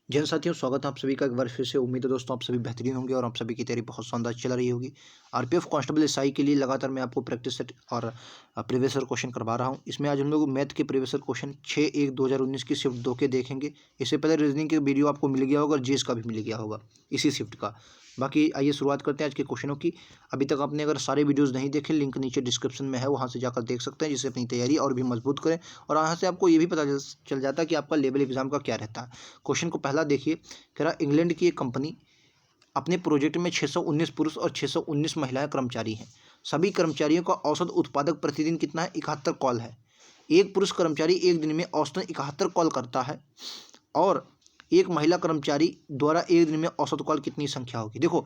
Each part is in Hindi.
जी हाँ साथियों, स्वागत है आप सभी का एक बार फिर से। उम्मीद है दोस्तों आप सभी बेहतरीन होंगे और आप सभी की तैयारी बहुत शानदार चल रही होगी। आरपीएफ कांस्टेबल एसआई के लिए लगातार मैं आपको प्रैक्टिस सेट और प्रीवियस ईयर क्वेश्चन करवा रहा हूँ। इसमें आज हम लोग मैथ के प्रीवियस ईयर क्वेश्चन 6/1/2019 की शिफ्ट 2 के देखेंगे। इससे पहले रीजनिंग के वीडियो आपको मिल गया होगा और जीएस का भी मिल गया होगा इसी शिफ्ट का। बाकी आइए शुरुआत करते हैं आज के क्वेश्चनों की। अभी तक आपने अगर सारे वीडियोज़ नहीं देखे, लिंक नीचे डिस्क्रिप्शन में है, वहाँ से जाकर देख सकते हैं, जिससे अपनी तैयारी और भी मजबूत करें। और यहाँ से आपको ये भी पता चल जाता है कि आपका लेवल एग्जाम का क्या रहता है। क्वेश्चन को पहला देखिए। कह रहा इंग्लैंड की एक कंपनी अपने प्रोजेक्ट में 619 पुरुष और 619 महिलाएं कर्मचारी हैं। सभी कर्मचारियों का औसत उत्पादक प्रतिदिन कितना है? 71 कॉल है। एक पुरुष कर्मचारी एक दिन में औसतन 71 कॉल करता है और एक महिला कर्मचारी द्वारा एक दिन में औसत कॉल कितनी संख्या होगी? देखो,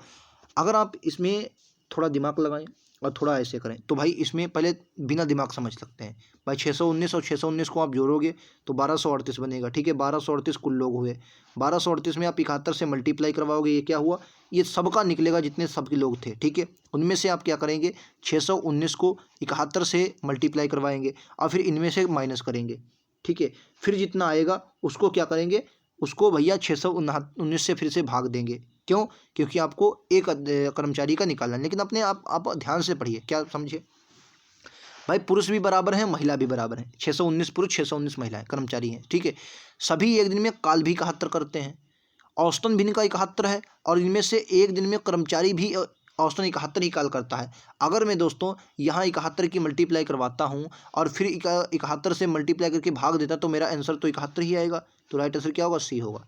अगर आप इसमें थोड़ा दिमाग लगाएं और थोड़ा ऐसे करें तो भाई इसमें पहले बिना दिमाग समझ सकते हैं। भाई 619 और 619 को आप जोड़ोगे तो 1238 बनेगा। ठीक है, 1238 कुल लोग हुए। 1238 में आप 71 से मल्टीप्लाई करवाओगे, ये क्या हुआ? ये सबका निकलेगा जितने सबके लोग थे। ठीक है, उनमें से आप क्या करेंगे? 619 को 71 से मल्टीप्लाई करवाएंगे और फिर इनमें से माइनस करेंगे। ठीक है, फिर जितना आएगा उसको क्या करेंगे? उसको भैया 619 से फिर से भाग देंगे। क्यों? क्योंकि आपको एक कर्मचारी का निकालना है। लेकिन अपने आप ध्यान से पढ़िए, क्या समझे भाई? पुरुष भी बराबर हैं, महिला भी बराबर हैं। 619 पुरुष 619 महिलाएं कर्मचारी हैं। ठीक है, सभी एक दिन में काल भी 71 करते हैं। औसतन भी इनका 71 है और इनमें से एक दिन में कर्मचारी भी औसतन 71 ही काल करता है। अगर मैं दोस्तों यहाँ 71 की मल्टीप्लाई करवाता हूँ और फिर 71 से मल्टीप्लाई करके भाग देता तो मेरा आंसर तो 71 ही आएगा। तो राइट आंसर क्या होगा? सी होगा।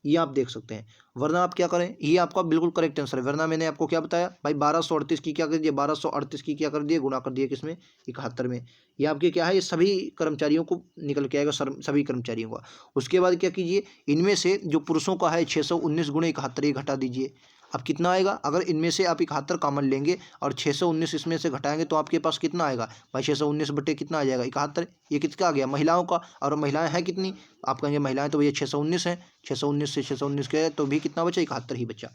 ये आप देख सकते हैं। वरना आप क्या करें, ये आपका बिल्कुल करेक्ट आंसर है। वरना मैंने आपको क्या बताया भाई? 1238 की क्या कर दिया? 1238 की क्या कर दिए? गुणा कर दिए किसमें? 71 में। ये आपके क्या है? ये सभी कर्मचारियों को निकल के आएगा, सभी कर्मचारियों का। उसके बाद क्या कीजिए, इनमें से जो पुरुषों का है 619 गुणे 71 ये घटा दीजिए। अब कितना आएगा? अगर इनमें से आप 71 कॉमन लेंगे और 619 इसमें से घटाएंगे तो आपके पास कितना आएगा भाई? 619 बटे कितना आ जाएगा? 71। ये किसका आ गया? महिलाओं का। और महिलाएं हैं कितनी? आप कहेंगे महिलाएं तो भैया 619 हैं। 619 से 619 के तो भी कितना बचा? 71 ही बचा।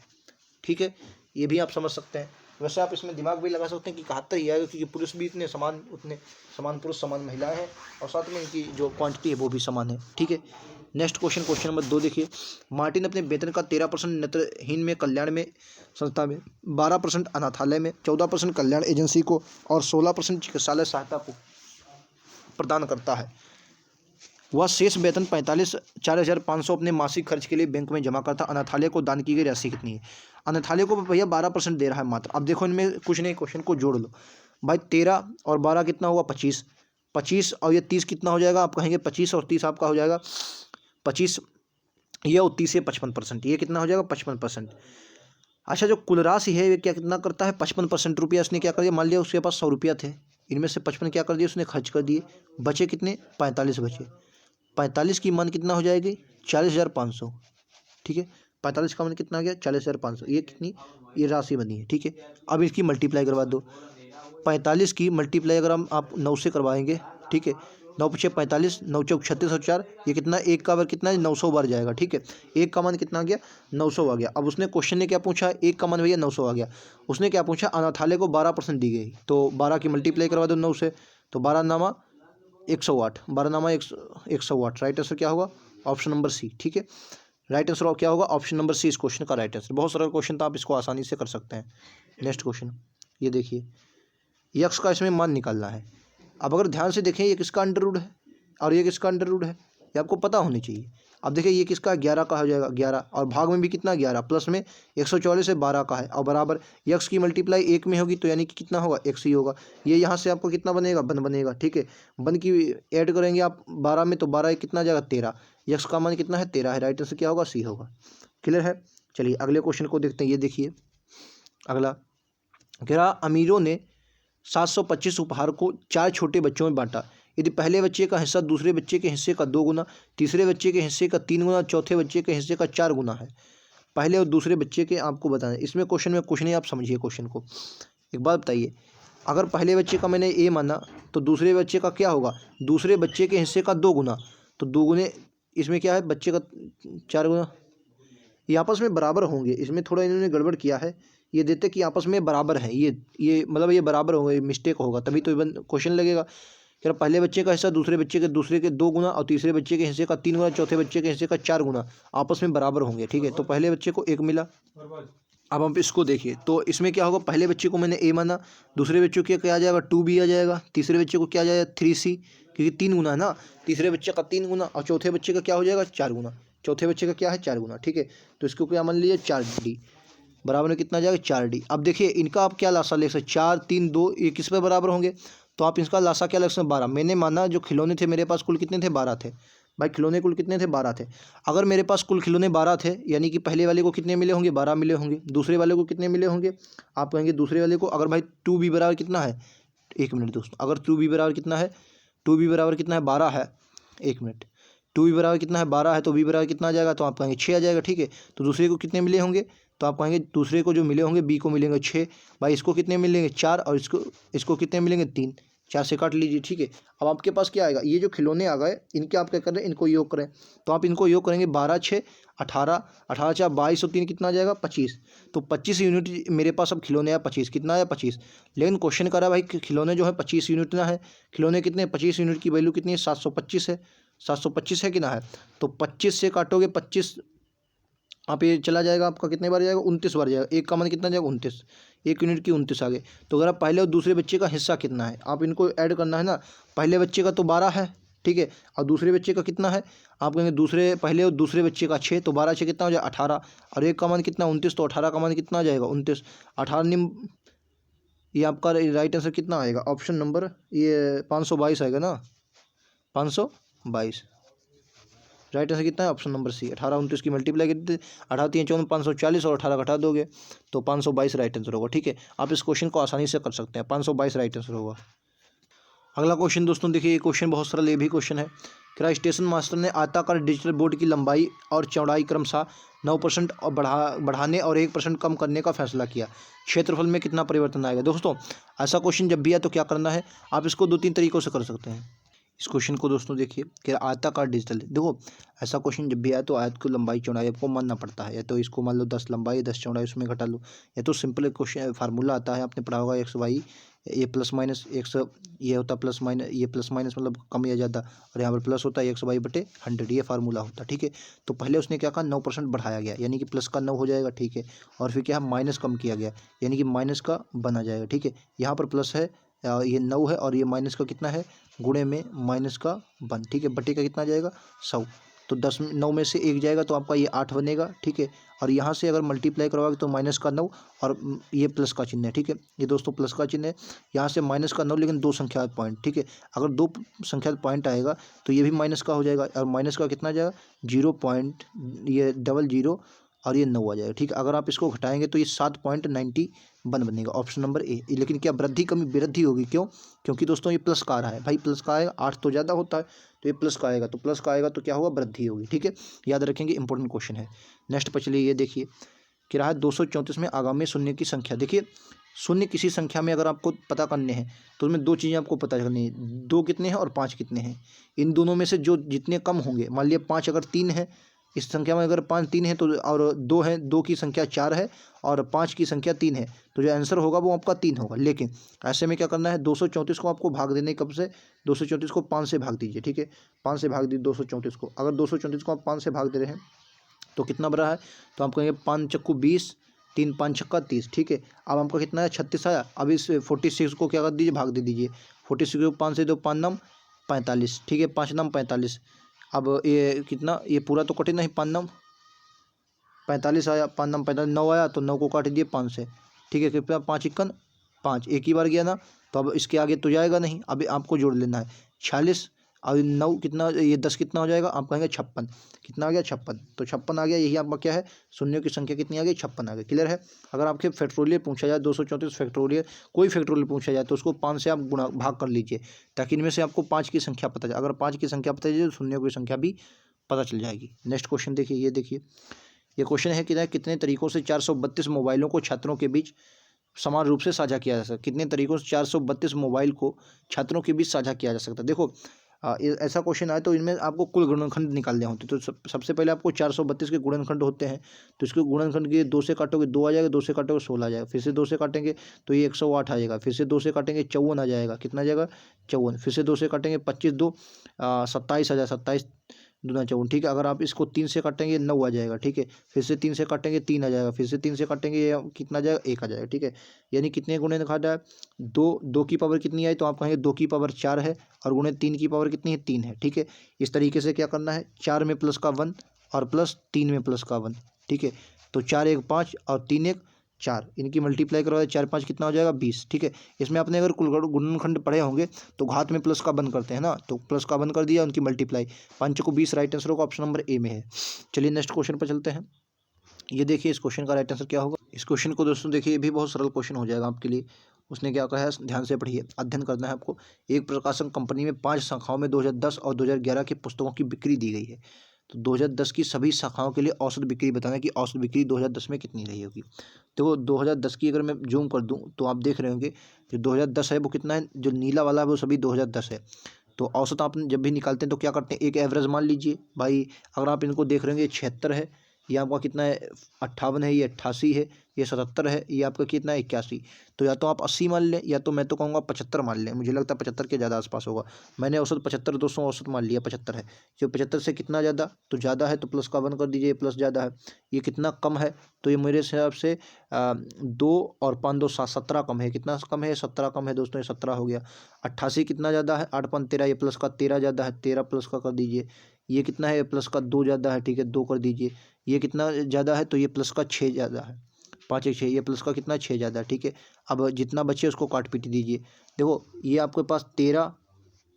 ठीक है, ये भी आप समझ सकते हैं। वैसे आप इसमें दिमाग भी लगा सकते हैं कि 71 ही आएगा, क्योंकि पुरुष भी इतने समान पुरुष समान महिलाएं हैं और साथ में इनकी जो क्वांटिटी है वो भी समान है। ठीक है, नेक्स्ट क्वेश्चन नंबर 2 देखिए। मार्टिन अपने वेतन का 13% नेत्रहीन में कल्याण में संस्था में, 12% अनाथालय में, 14% कल्याण एजेंसी को और 16% चिकित्सालय सहायता को प्रदान करता है। वह शेष वेतन 4,500 अपने मासिक खर्च के लिए बैंक में जमा करता। अनाथालय को दान की गई राशि कितनी है? अनाथालय को भैया 12% दे रहा है मात्र। अब देखो इनमें कुछ नहीं, क्वेश्चन को जोड़ लो भाई। 13 और 12 कितना हुआ? 25। 25 और ये 30 कितना हो जाएगा? आप कहेंगे 25 और 30 आपका हो जाएगा 25। ये और 30 से 55%, ये कितना हो जाएगा? 55%। अच्छा, जो कुल राशि है ये क्या कितना करता है? 55% रुपया इसने क्या कर दिया? मान लिया उसके पास 100 रुपया थे, इनमें से 55 क्या कर दिया उसने? खर्च कर दिए। बचे कितने? 45 बचे। 45 की मान कितना हो जाएगी? 40,500। ठीक है, 45 का मान कितना आ गया? 40,500। ये कितनी? ये राशि बनी है। ठीक है, अब इसकी मल्टीप्लाई करवा दो। 45 की मल्टीप्लाई अगर हम आप 9 से करवाएंगे, ठीक है, 9 × 5 = 45, 9 × 4 = 36 और 4 ये कितना? एक का बार कितना है? 900 बार जाएगा। ठीक है, एक का मान कितना आ गया? 900 आ गया। अब उसने क्वेश्चन ने क्या पूछा? एक का मान भैया 900 आ गया। उसने क्या पूछा? अनाथालय को 12% दी गई, तो 12 की मल्टीप्लाई करवा दो 9 से, तो 12 नामा 108, 12 नामा 108। राइट आंसर क्या होगा? Option number C. ठीक है, राइट आंसर क्या होगा? ऑप्शन नंबर सी इस क्वेश्चन का राइट आंसर। बहुत सरल क्वेश्चन था, आप इसको आसानी से कर सकते हैं। नेक्स्ट क्वेश्चन ये देखिए। यक्स का इसमें मान निकालना है। अब अगर ध्यान से देखें, ये किसका अंडर रूट है और ये किसका अंडर रूट है, ये आपको पता होनी चाहिए। अब देखिए ये किसका? 11 का हो जाएगा 11, और भाग में भी कितना? 11, प्लस में 144 से 12 का है और बराबर यक्स की मल्टीप्लाई 1 में होगी, तो यानी कि कितना होगा? x ही होगा। ये यहाँ से आपको कितना बनेगा? 1 बनेगा। ठीक है, 1 की ऐड करेंगे आप 12 में, तो 12 कितना जाएगा? 13। यक्स का मान कितना है? 13 है। राइट आंसर क्या होगा? सी होगा। क्लियर है? चलिए अगले क्वेश्चन को देखते हैं। ये देखिए अगला, कह रहा अमीरों ने 725 उपहार को 4 छोटे बच्चों में बांटा। यदि पहले बच्चे का हिस्सा दूसरे बच्चे के हिस्से का 2 गुना, तीसरे बच्चे के हिस्से का 3 गुना, चौथे बच्चे के हिस्से का 4 गुना है। पहले और दूसरे बच्चे के आपको बताना है। इसमें क्वेश्चन में कुछ नहीं, आप समझिए क्वेश्चन को। एक बात बताइए, अगर पहले बच्चे का मैंने ए माना तो दूसरे बच्चे का क्या होगा? दूसरे बच्चे के हिस्से का 2 गुना, तो 2 गुने इसमें क्या है? बच्चे का 4 गुना। ये आपस में बराबर होंगे। इसमें थोड़ा इन्होंने गड़बड़ किया है। ये देते कि आपस में बराबर हैं, ये मतलब ये बराबर होंगे, मिस्टेक होगा तभी तो क्वेश्चन लगेगा। कह रहा पहले बच्चे का हिस्सा दूसरे के 2 गुना और तीसरे बच्चे के हिस्से का 3 गुना, चौथे बच्चे के हिस्से का 4 गुना आपस में बराबर होंगे। ठीक है, तो पहले बच्चे को 1 मिला। अब हम इसको देखिए तो इसमें क्या होगा, पहले बच्चे को मैंने ए माना, दूसरे बच्चे को क्या आ जाएगा 2b आ जाएगा, तीसरे बच्चे को क्या आ जाएगा 3c, क्योंकि 3 गुना है ना, तीसरे बच्चे का 3 गुना और चौथे बच्चे का क्या हो जाएगा 4 गुना, चौथे बच्चे का क्या है 4 गुना। ठीक है, तो इसको क्या मान लीजिए 4d बराबर में कितना आ जाएगा 4d। अब देखिए इनका आप क्या लासा ले सकते, 4 3 2 ये किस पे बराबर होंगे, तो आप इसका लासा क्या लग सकते हैं 12। मैंने माना जो खिलौने थे मेरे पास कुल कितने थे 12 थे, भाई खिलौने कुल कितने थे 12 थे। अगर मेरे पास कुल खिलौने 12 थे यानी कि पहले वाले को कितने मिले होंगे 12 मिले होंगे, दूसरे वाले को कितने मिले होंगे, आप कहेंगे दूसरे वाले को अगर भाई 2b बराबर कितना है, 1 मिनट दोस्तों, अगर 2b बराबर कितना है, 2b बराबर कितना है 12 है, 1 मिनट, 2b बराबर कितना है 12 है, तो b बराबर कितना आ जाएगा, तो आप कहेंगे 6 आ जाएगा। ठीक है, तो दूसरे को कितने मिले होंगे, तो आप कहेंगे दूसरे को जो मिले होंगे b को मिलेंगे 6, भाई इसको कितने मिलेंगे 4 और इसको कितने मिलेंगे 3, 4 से काट लीजिए। ठीक है, अब आपके पास क्या आएगा, ये जो खिलौने आ गए इनके आप क्या कर रहे हैं इनको योग करें, तो आप इनको योग करेंगे 12 6 18, 18 4 22 और 3 कितना आ जाएगा 25, तो 25 यूनिट मेरे पास अब खिलौने आया 25, कितना आया 25। लेकिन क्वेश्चन करा भाई खिलौने जो है 25 यूनिट ना है, खिलौने कितने 25 यूनिट की वैल्यू कितनी है 725 है, 725 है कि ना है, तो 25 से काटोगे 25 आप ये चला जाएगा आपका कितने बार जाएगा 29 बार जाएगा, एक का मान कितना जाएगा 29, 1 यूनिट की 29 आ गए। तो अगर आप पहले और दूसरे बच्चे का हिस्सा कितना है आप इनको ऐड करना है ना, पहले बच्चे का तो 12 है, ठीक है, और दूसरे बच्चे का कितना है, आप कहेंगे पहले और दूसरे बच्चे का 6, तो 12 6 कितना हो जाएगा 18, और एक का मान कितना 29, तो 18 का मान कितना आ जाएगा 29, 18 निम, ये आपका राइट आंसर कितना आएगा ऑप्शन नंबर ये 522 आएगा ना, 522 राइट आंसर कितना है ऑप्शन नंबर सी। 18 29 की मल्टीप्लाई कर देते, 18 3 14 540 और 18 घटा दोगे तो 522 राइट आंसर होगा। ठीक है, आप इस क्वेश्चन को आसानी से कर सकते हैं, 522 राइट आंसर होगा। अगला क्वेश्चन दोस्तों देखिए, ये क्वेश्चन बहुत सरल ये भी क्वेश्चन है। क्या स्टेशन मास्टर ने आयताकार डिजिटल बोर्ड की लंबाई और चौड़ाई क्रमशः 9% और बढ़ाने और 1% कम करने का फैसला किया, क्षेत्रफल में कितना परिवर्तन आएगा। दोस्तों ऐसा क्वेश्चन जब भी आए तो क्या करना है, आप इसको 2-3 तरीक़ों से कर सकते हैं। इस क्वेश्चन को दोस्तों देखिए कि आयताकार डिजिटल, देखो ऐसा क्वेश्चन जब भी आए तो आयत को लंबाई चौड़ाई आपको मानना पड़ता है, या तो इसको मान लो 10 लंबाई 10 चौड़ाई उसमें घटा लो, या तो सिंपल क्वेश्चन फार्मूला आता है आपने पढ़ा होगा एक्स वाई ये प्लस माइनस एक्स, ये होता प्लस माइनस, ये प्लस माइनस मतलब कम या ज़्यादा, और यहाँ पर प्लस होता है एक्स वाई बटे 100, ये फार्मूला होता है। ठीक है, तो पहले उसने क्या कहा 9% बढ़ाया गया यानी कि प्लस का 9 हो जाएगा। ठीक है, और फिर क्या माइनस कम किया गया यानी कि माइनस का बना जाएगा। ठीक है, यहाँ पर प्लस है ये 9 है और ये माइनस का कितना है गुणे में माइनस का 1। ठीक है, बटे का कितना जाएगा 100, तो 10 9 में से 1 जाएगा तो आपका ये 8 बनेगा। ठीक है, और यहाँ से अगर मल्टीप्लाई करवाओगे तो माइनस का 9 और ये प्लस का चिन्ह है। ठीक है, ये दोस्तों प्लस का चिन्ह है, यहाँ से माइनस का 9 लेकिन 2 संख्या पॉइंट। ठीक है, अगर 2 संख्या पॉइंट आएगा तो ये भी माइनस का हो जाएगा, और माइनस का कितना जाएगा 0. ये 00 और ये 9 आ जाएगा। ठीक है, अगर आप इसको घटाएंगे तो ये 7.91 बनेगा ऑप्शन नंबर ए। लेकिन क्या वृद्धि कमी वृद्धि होगी, क्यों, क्योंकि दोस्तों ये प्लस का आ रहा है, भाई प्लस का आएगा, 8 तो ज़्यादा होता है तो ये प्लस का आएगा, तो प्लस का आएगा तो क्या होगा वृद्धि होगी। ठीक है, याद रखेंगे, इंपॉर्टेंट क्वेश्चन है। नेक्स्ट पर चलिए, ये देखिए कि रहा है 234 में आगामी शून्य की संख्या। देखिए शून्य किसी संख्या में अगर आपको पता करने हैं तो उसमें 2 चीज़ें आपको पता करनी है, 2 कितने हैं और 5 कितने हैं। इन दोनों में से जो जितने कम होंगे, मान लिया 5 अगर 3 है इस संख्या में, अगर 5 3 है तो, और 2 है, 2 की संख्या 4 है और 5 की संख्या 3 है, तो जो आंसर होगा वो आपका 3 होगा। लेकिन ऐसे में क्या करना है 234 को आपको भाग देने, कब से 234 को 5 से भाग दीजिए। ठीक है, 5 से भाग दीजिए 234 को, अगर 234 को आप 5 से भाग दे रहे हैं तो कितना बड़ा है, तो आप कहेंगे 5 चक्कू 20, 3 5 छक्का 30। ठीक है, अब आपका कितना है 36 आया। अब इस 46 को क्या कर दीजिए भाग दे दीजिए, 46 को 5 से दो 5 9 45। ठीक है, 5 9 45। अब ये कितना, ये पूरा तो कटे नहीं, 5 9 45 आया, 5 9 45, 9 आया तो 9 को काट दिए 5 से। ठीक है, कृपया 5 1 5 एक ही बार गया ना, तो अब इसके आगे तो जाएगा नहीं, अभी आपको जोड़ लेना है 46 और 9 कितना, ये 10 कितना हो जाएगा, आप कहेंगे 56, कितना आ गया 56, तो 56 आ गया, यही आपका क्या है शून्यों की संख्या कितनी आ गई 56 आ गई। क्लियर है। अगर आपके फैक्टोरियल पूछा जाए 234 फैक्टोरियल, कोई फैक्टोरियल पूछा जाए तो उसको 5 से आप गुणा भाग कर लीजिए, ताकि इनमें से आपको 5 की संख्या पता जाए। अगर 5 की संख्या पता चले तो शून्यों की संख्या भी पता चल जाएगी। नेक्स्ट क्वेश्चन देखिए, ये देखिए ये क्वेश्चन है कि कितने तरीकों से 432 मोबाइलों को छात्रों के बीच समान रूप से साझा किया जा सकता है। कितने तरीकों से 432 मोबाइल को छात्रों के बीच साझा किया जा सकता है। देखो ऐसा क्वेश्चन आए तो इनमें आपको कुल गुणनखंड निकालने होते हैं। तो सबसे पहले आपको 432 के गुणनखंड होते हैं, तो इसके गुणनखंड के 2 से काटोगे 2 आ जाएगा, 2 से काटोगे 16 आ जाएगा, फिर से 2 से काटेंगे तो ये 108 आ जाएगा, फिर से 2 से काटेंगे 54 आ जाएगा, कितना आ जाएगा 54, फिर से 2 से काटेंगे 25 2 27 आ जाएगा, 27 दूना 54, ठीक है। अगर आप इसको 3 से काटेंगे 9 आ जाएगा, ठीक है, फिर से 3 से काटेंगे 3 आ जाएगा, फिर से 3 से काटेंगे ये कितना आ जाएगा 1 आ जाएगा, ठीक है। यानी कितने गुणे निकाला है, 2 की पावर कितनी आई, तो आप कहेंगे 2 की पावर 4 है, और गुणे 3 की पावर कितनी है 3 है, ठीक है। इस तरीके से क्या करना है, 4 में प्लस का 1 और प्लस 3 में प्लस का 1, ठीक है। तो 4 1 5 और 3 1 4, इनकी मल्टीप्लाई करवाए 4 5 कितना हो जाएगा 20, ठीक है। इसमें आपने अगर कुल गुणनखंड पढ़े होंगे तो घात में प्लस का 1 करते हैं ना, तो प्लस का 1 कर दिया, उनकी मल्टीप्लाई 5 को 20, राइट आंसर होगा ऑप्शन नंबर ए में है। चलिए नेक्स्ट क्वेश्चन पर चलते हैं। ये देखिए इस क्वेश्चन का राइट आंसर क्या होगा। इस क्वेश्चन को दोस्तों देखिए, ये भी बहुत सरल क्वेश्चन हो जाएगा आपके लिए। उसने क्या कहा है, ध्यान से पढ़िए, अध्ययन करना है आपको। एक प्रकाशन कंपनी में 5 शाखाओं में 2010 और 2011 की पुस्तकों की बिक्री दी गई है। तो 2010 की सभी शाखाओं के लिए औसत बिक्री बताना है कि औसत बिक्री 2010 में कितनी रही होगी। तो 2010 की अगर मैं जूम कर दूं तो आप देख रहे होंगे जो 2010 है वो कितना है, जो नीला वाला है वो सभी 2010 है। तो औसत आप जब भी निकालते हैं तो क्या करते हैं, एक एवरेज मान लीजिए भाई। अगर आप इनको देख रहे होंगे 76 है, ये आपका कितना है 58 है, ये 88 है, ये 77 है, ये आपका कितना है 81। तो या तो आप 80 मान लें, या तो मैं तो कहूँगा 75 मान लें, मुझे लगता है 75 के ज़्यादा आसपास होगा। मैंने औसत 75 दोस्तों औसत मान लिया 75 है। जो 75 से कितना ज़्यादा, तो ज़्यादा है तो प्लस का 1 कर दीजिए, प्लस ज़्यादा है। ये कितना कम है, तो ये मेरे हिसाब से 2 और 5 2 7 17 कम है। कितना कम है, 17 कम है दोस्तों, ये 17 हो गया। 88 कितना ज़्यादा है, 8 5 13, ये प्लस का 13 ज़्यादा है, 13 प्लस का कर दीजिए। ये कितना है, प्लस का 2 ज़्यादा है, ठीक है, 2 कर दीजिए। ये कितना ज़्यादा है, तो ये प्लस का 6 ज़्यादा है, 5 1 6, ये प्लस का कितना 6 ज़्यादा है, ठीक है। अब जितना बचे उसको काट पीट दीजिए। देखो ये आपके पास 13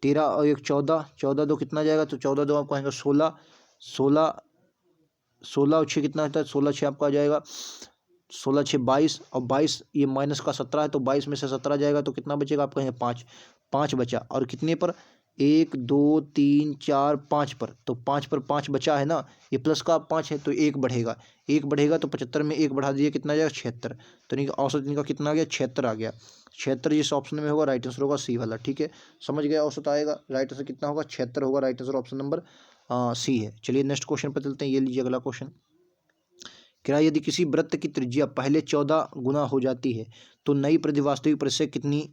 13 और 1 14, 14 2 कितना जाएगा, तो 14 2 आपको आएगा 16, 16 16 और 6 कितना होता है, 16 6 आपका आ जाएगा 16 6 22, और 22 ये माइनस का 17 है, तो 22 में से 17 जाएगा तो कितना बचेगा, आप कहेंगे 5, 5 बचा। और कितने पर, 1 2 3 4 5 पर, तो 5 पर 5 बचा है ना, ये प्लस का 5 है तो 1 बढ़ेगा, 1 बढ़ेगा तो 75 में 1 बढ़ा दीजिए, कितना आ जाएगा 76। तो इनका औसत इनका कितना आ गया 76 आ गया। 76 जिस ऑप्शन में होगा राइट आंसर होगा सी वाला, ठीक है। समझ गया, औसत आएगा, राइट आंसर कितना होगा 76 होगा, right answer option number C है। चलिए नेक्स्ट क्वेश्चन पर चलते हैं। ये लीजिए अगला क्वेश्चन, क्या यदि किसी वृत्त की त्रिज्या पहले 14 गुना हो जाती है तो नई परिधि वास्तविक परिधि से कितनी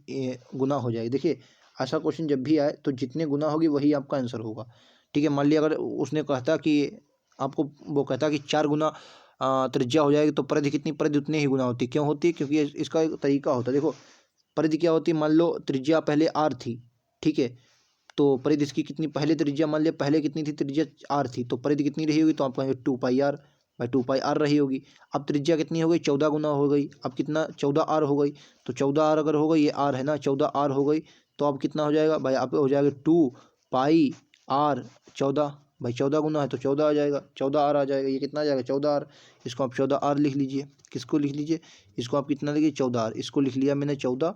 गुना हो जाएगी। देखिए ऐसा क्वेश्चन जब भी आए तो जितने गुना होगी वही आपका आंसर होगा, ठीक है। मान लिया अगर उसने कहता कि आपको, वो कहता कि 4 गुना त्रिज्या हो जाएगी, तो परिधि कितनी, परिधि उतनी ही गुना होती है। क्यों होती है, क्योंकि इसका एक तरीका होता है। देखो परिधि क्या होती है, मान लो त्रिज्या पहले आर थी, ठीक है, तो परिधि इसकी कितनी, पहले त्रिज्या मान लिया पहले कितनी थी, त्रिज्या आर थी, तो परिधि कितनी रही होगी, तो आप कहेंगे 2 पाई आर, भाई 2 पाई आर रही होगी। अब त्रिज्या कितनी हो गई, 14 गुना हो गई, अब कितना 14 आर हो गई, तो 14 आर अगर हो गई, ये आर है ना, 14 आर हो गई, तो अब कितना हो जाएगा भाई, अब हो जाएगा 2 पाई आर 14, भाई 14 गुना है तो 14 आ जाएगा, 14 आर आ जाएगा, ये कितना आ जाएगा 14 आर। इसको आप 14 आर लिख लीजिए, किसको लिख लीजिए, इसको आप कितना लिखिए 14 आर, इसको लिख लिया मैंने 14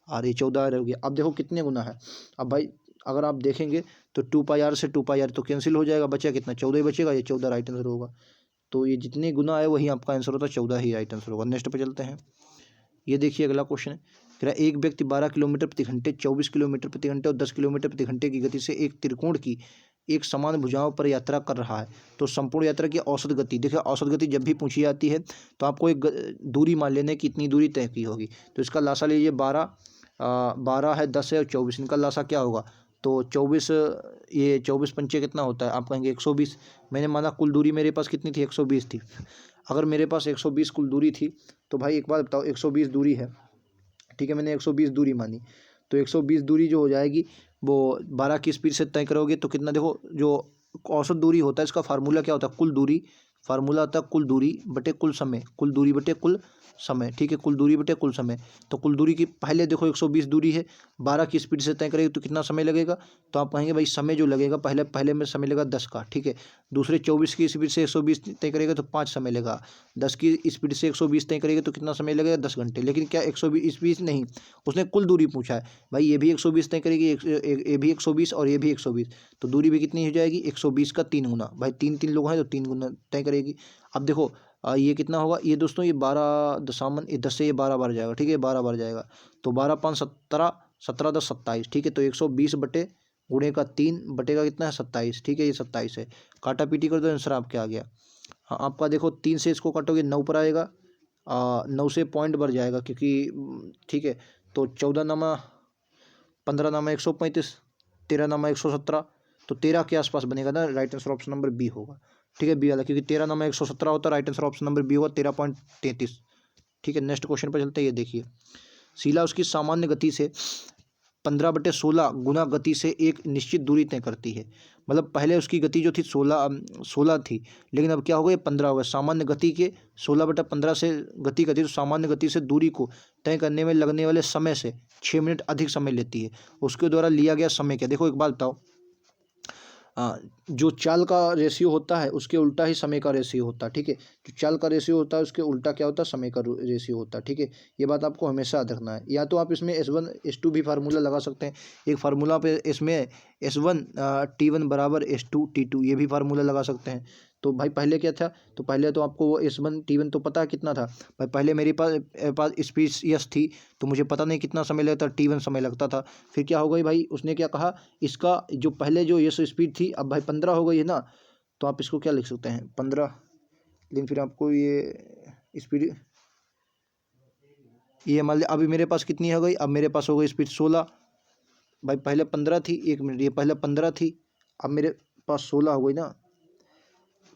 आर, ये 14 आर हो गया। अब देखो कितने गुना है, अब भाई अगर आप देखेंगे तो 2 पाई आर से 2 पाई आर तो कैंसिल हो जाएगा, बचा कितना 14 ही बचेगा, ये 14 राइट आंसर होगा। तो ये जितने गुना है वही आपका आंसर होता है, 14 ही राइट आंसर होगा। नेक्स्ट पे चलते हैं। ये देखिए अगला क्वेश्चन है, कह रहा है एक व्यक्ति 12 किलोमीटर प्रति घंटे, 24 किलोमीटर प्रति घंटे और 10 किलोमीटर प्रति घंटे की गति से एक त्रिकोण की एक समान भुजाओं पर यात्रा कर रहा है, तो संपूर्ण यात्रा की औसत गति। देखिए औसत गति जब भी पूछी जाती है तो आपको एक दूरी मान लेने की इतनी दूरी तय की होगी। तो इसका लासा लीजिए, 12 है, 10 है और 24, इनका लासा क्या होगा, तो 24, ये 24 पंचे कितना होता है, आप कहेंगे 120। मैंने माना कुल दूरी मेरे पास कितनी थी, 120 थी। अगर मेरे पास 120 कुल दूरी थी तो भाई एक बात बताओ, 120 दूरी है, ठीक है, मैंने 120 दूरी मानी, तो 120 दूरी जो हो जाएगी वो 12 की स्पीड से तय करोगे तो कितना, देखो जो औसत दूरी होता है इसका फार्मूला क्या होता है, कुल दूरी, फार्मूला होता है कुल दूरी बटे कुल समय, कुल दूरी बटे कुल समय, ठीक है, कुल दूरी बटे कुल समय। तो कुल दूरी की पहले देखो 120 दूरी है, 12 की स्पीड से तय करेगी तो कितना समय लगेगा, तो आप कहेंगे भाई समय जो लगेगा पहले में समय लगेगा 10 का, ठीक है। दूसरे 24 की स्पीड से 120 तय करेगा तो 5 समय लगेगा, 10 की स्पीड से 120 तय करेगा तो कितना समय लगेगा 10 घंटे। लेकिन क्या 120 नहीं, उसने कुल दूरी पूछा है, भाई ये भी 120 तय करेगी, ये भी 120 और ये भी 120, तो दूरी भी कितनी हो जाएगी 120 का 3 गुना, भाई 3 लोग हैं तो 3 गुना तय करेगी। अब देखो ये कितना होगा, ये दोस्तों ये 12 दशामन, ये 10 से ये 12 बार जाएगा, ठीक है, 12 बार जाएगा, तो 12 5 17, 17 10 27, ठीक है। तो 120 बटे गुणे का 3 बटेगा कितना है 27, ठीक है ये 27 है। काटा पीटी कर दो, आंसर आपके आ गया। हाँ आपका देखो 3 से इसको काटोगे 9 पर आएगा, 9 से पॉइंट बढ़ जाएगा क्योंकि ठीक है। तो 14 नामा 15 नामा 135, 13 नामा 117, तो 13 के आसपास बनेगा ना, right answer option number B होगा। ठीक है बी वाला, क्योंकि 13 नामा 117 होता है, right answer option number B होगा 13.33। ठीक है नेक्स्ट क्वेश्चन पर चलते हैं। ये देखिए शीला उसकी सामान्य गति से 15/16 गुना गति से एक निश्चित दूरी तय करती है। मतलब पहले उसकी गति जो थी 16 थी, लेकिन अब क्या हो गया 15 हो गया। सामान्य गति के 16/15 से गति करती है, तो सामान्य गति से दूरी को तय करने में लगने वाले समय से 6 मिनट अधिक समय लेती है। उसके द्वारा लिया गया समय क्या। देखो एक बात बताओ, जो चाल का रेशियो होता है उसके उल्टा ही समय का रेशियो होता है। ठीक है, जो चाल का रेशियो होता है उसके उल्टा क्या होता है, समय का रेशियो होता है। ठीक है, ये बात आपको हमेशा याद रखना है। या तो आप इसमें S1 S2 भी फार्मूला लगा सकते हैं। एक फार्मूला पे इसमें S1 T1 बराबर S2 T2 ये भी फार्मूला लगा सकते हैं। तो भाई पहले क्या था, तो पहले तो आपको वो S1 T1 तो पता है कितना था भाई। पहले मेरे पास स्पीड यस थी, तो मुझे पता नहीं कितना समय लगता, T1 समय लगता था। फिर क्या हो गई भाई, उसने क्या कहा, इसका जो पहले जो यस स्पीड थी अब भाई 15 हो गई है ना, तो आप इसको क्या लिख सकते हैं 15। लेकिन फिर आपको ये स्पीड ये मान लिया अभी मेरे पास कितनी हो गई, अब मेरे पास हो गई स्पीड 16। भाई पहले 15 थी, 1 मिनट, ये पहले 15 थी, अब मेरे पास 16 हो गई ना।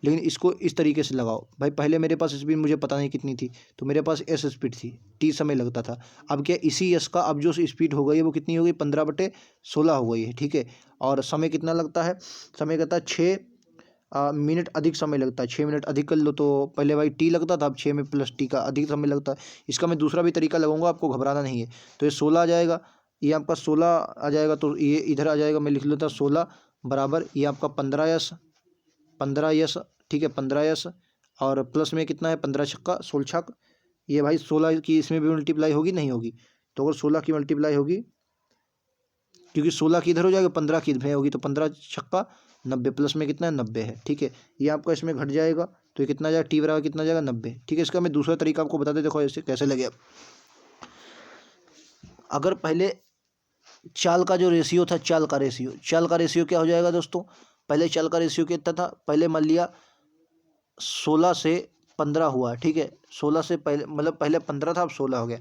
लेकिन इसको इस तरीके से लगाओ भाई, पहले मेरे पास स्पीड मुझे पता नहीं कितनी थी, तो मेरे पास एस स्पीड थी, टी समय लगता था। अब क्या इसी एस का अब जो स्पीड हो गई है वो कितनी हो गई 15/16 हो गई है। ठीक है, और समय कितना लगता है, समय कहता है 6 मिनट अधिक समय लगता है। 6 मिनट अधिक कर लो, तो पहले भाई टी लगता था, अब 6 में प्लस टी का अधिक समय लगता है। इसका मैं दूसरा भी तरीका लगाऊंगा, आपको घबराना नहीं है। तो ये 16 आ जाएगा, ये आपका 16 आ जाएगा, तो ये इधर आ जाएगा, मैं लिख लेता 16 बराबर ये आपका 15 15 यस। ठीक है 15 यस, और प्लस में कितना है 15 छक्का 16 छक। ये भाई 16 की इसमें भी मल्टीप्लाई होगी नहीं होगी, तो अगर 16 की मल्टीप्लाई होगी, क्योंकि 16 की इधर हो जाएगा 15 की इधर होगी, तो 15 छक्का 90 प्लस में कितना है 90 है। ठीक है, ये आपका इसमें घट जाएगा, तो ये कितना जाएगा टी बराबर कितना जाएगा 90। ठीक है, इसका मैं दूसरा तरीका आपको बता दे, देखो ऐसे कैसे लगे। अगर पहले चाल का जो रेशियो था, चाल का रेशियो क्या हो जाएगा दोस्तों, पहले चाल का रेशियो कितना था, पहले मान लिया 16 से 15 हुआ। ठीक है, 16 से पहले मतलब पहले 15 था, अब 16 हो गया,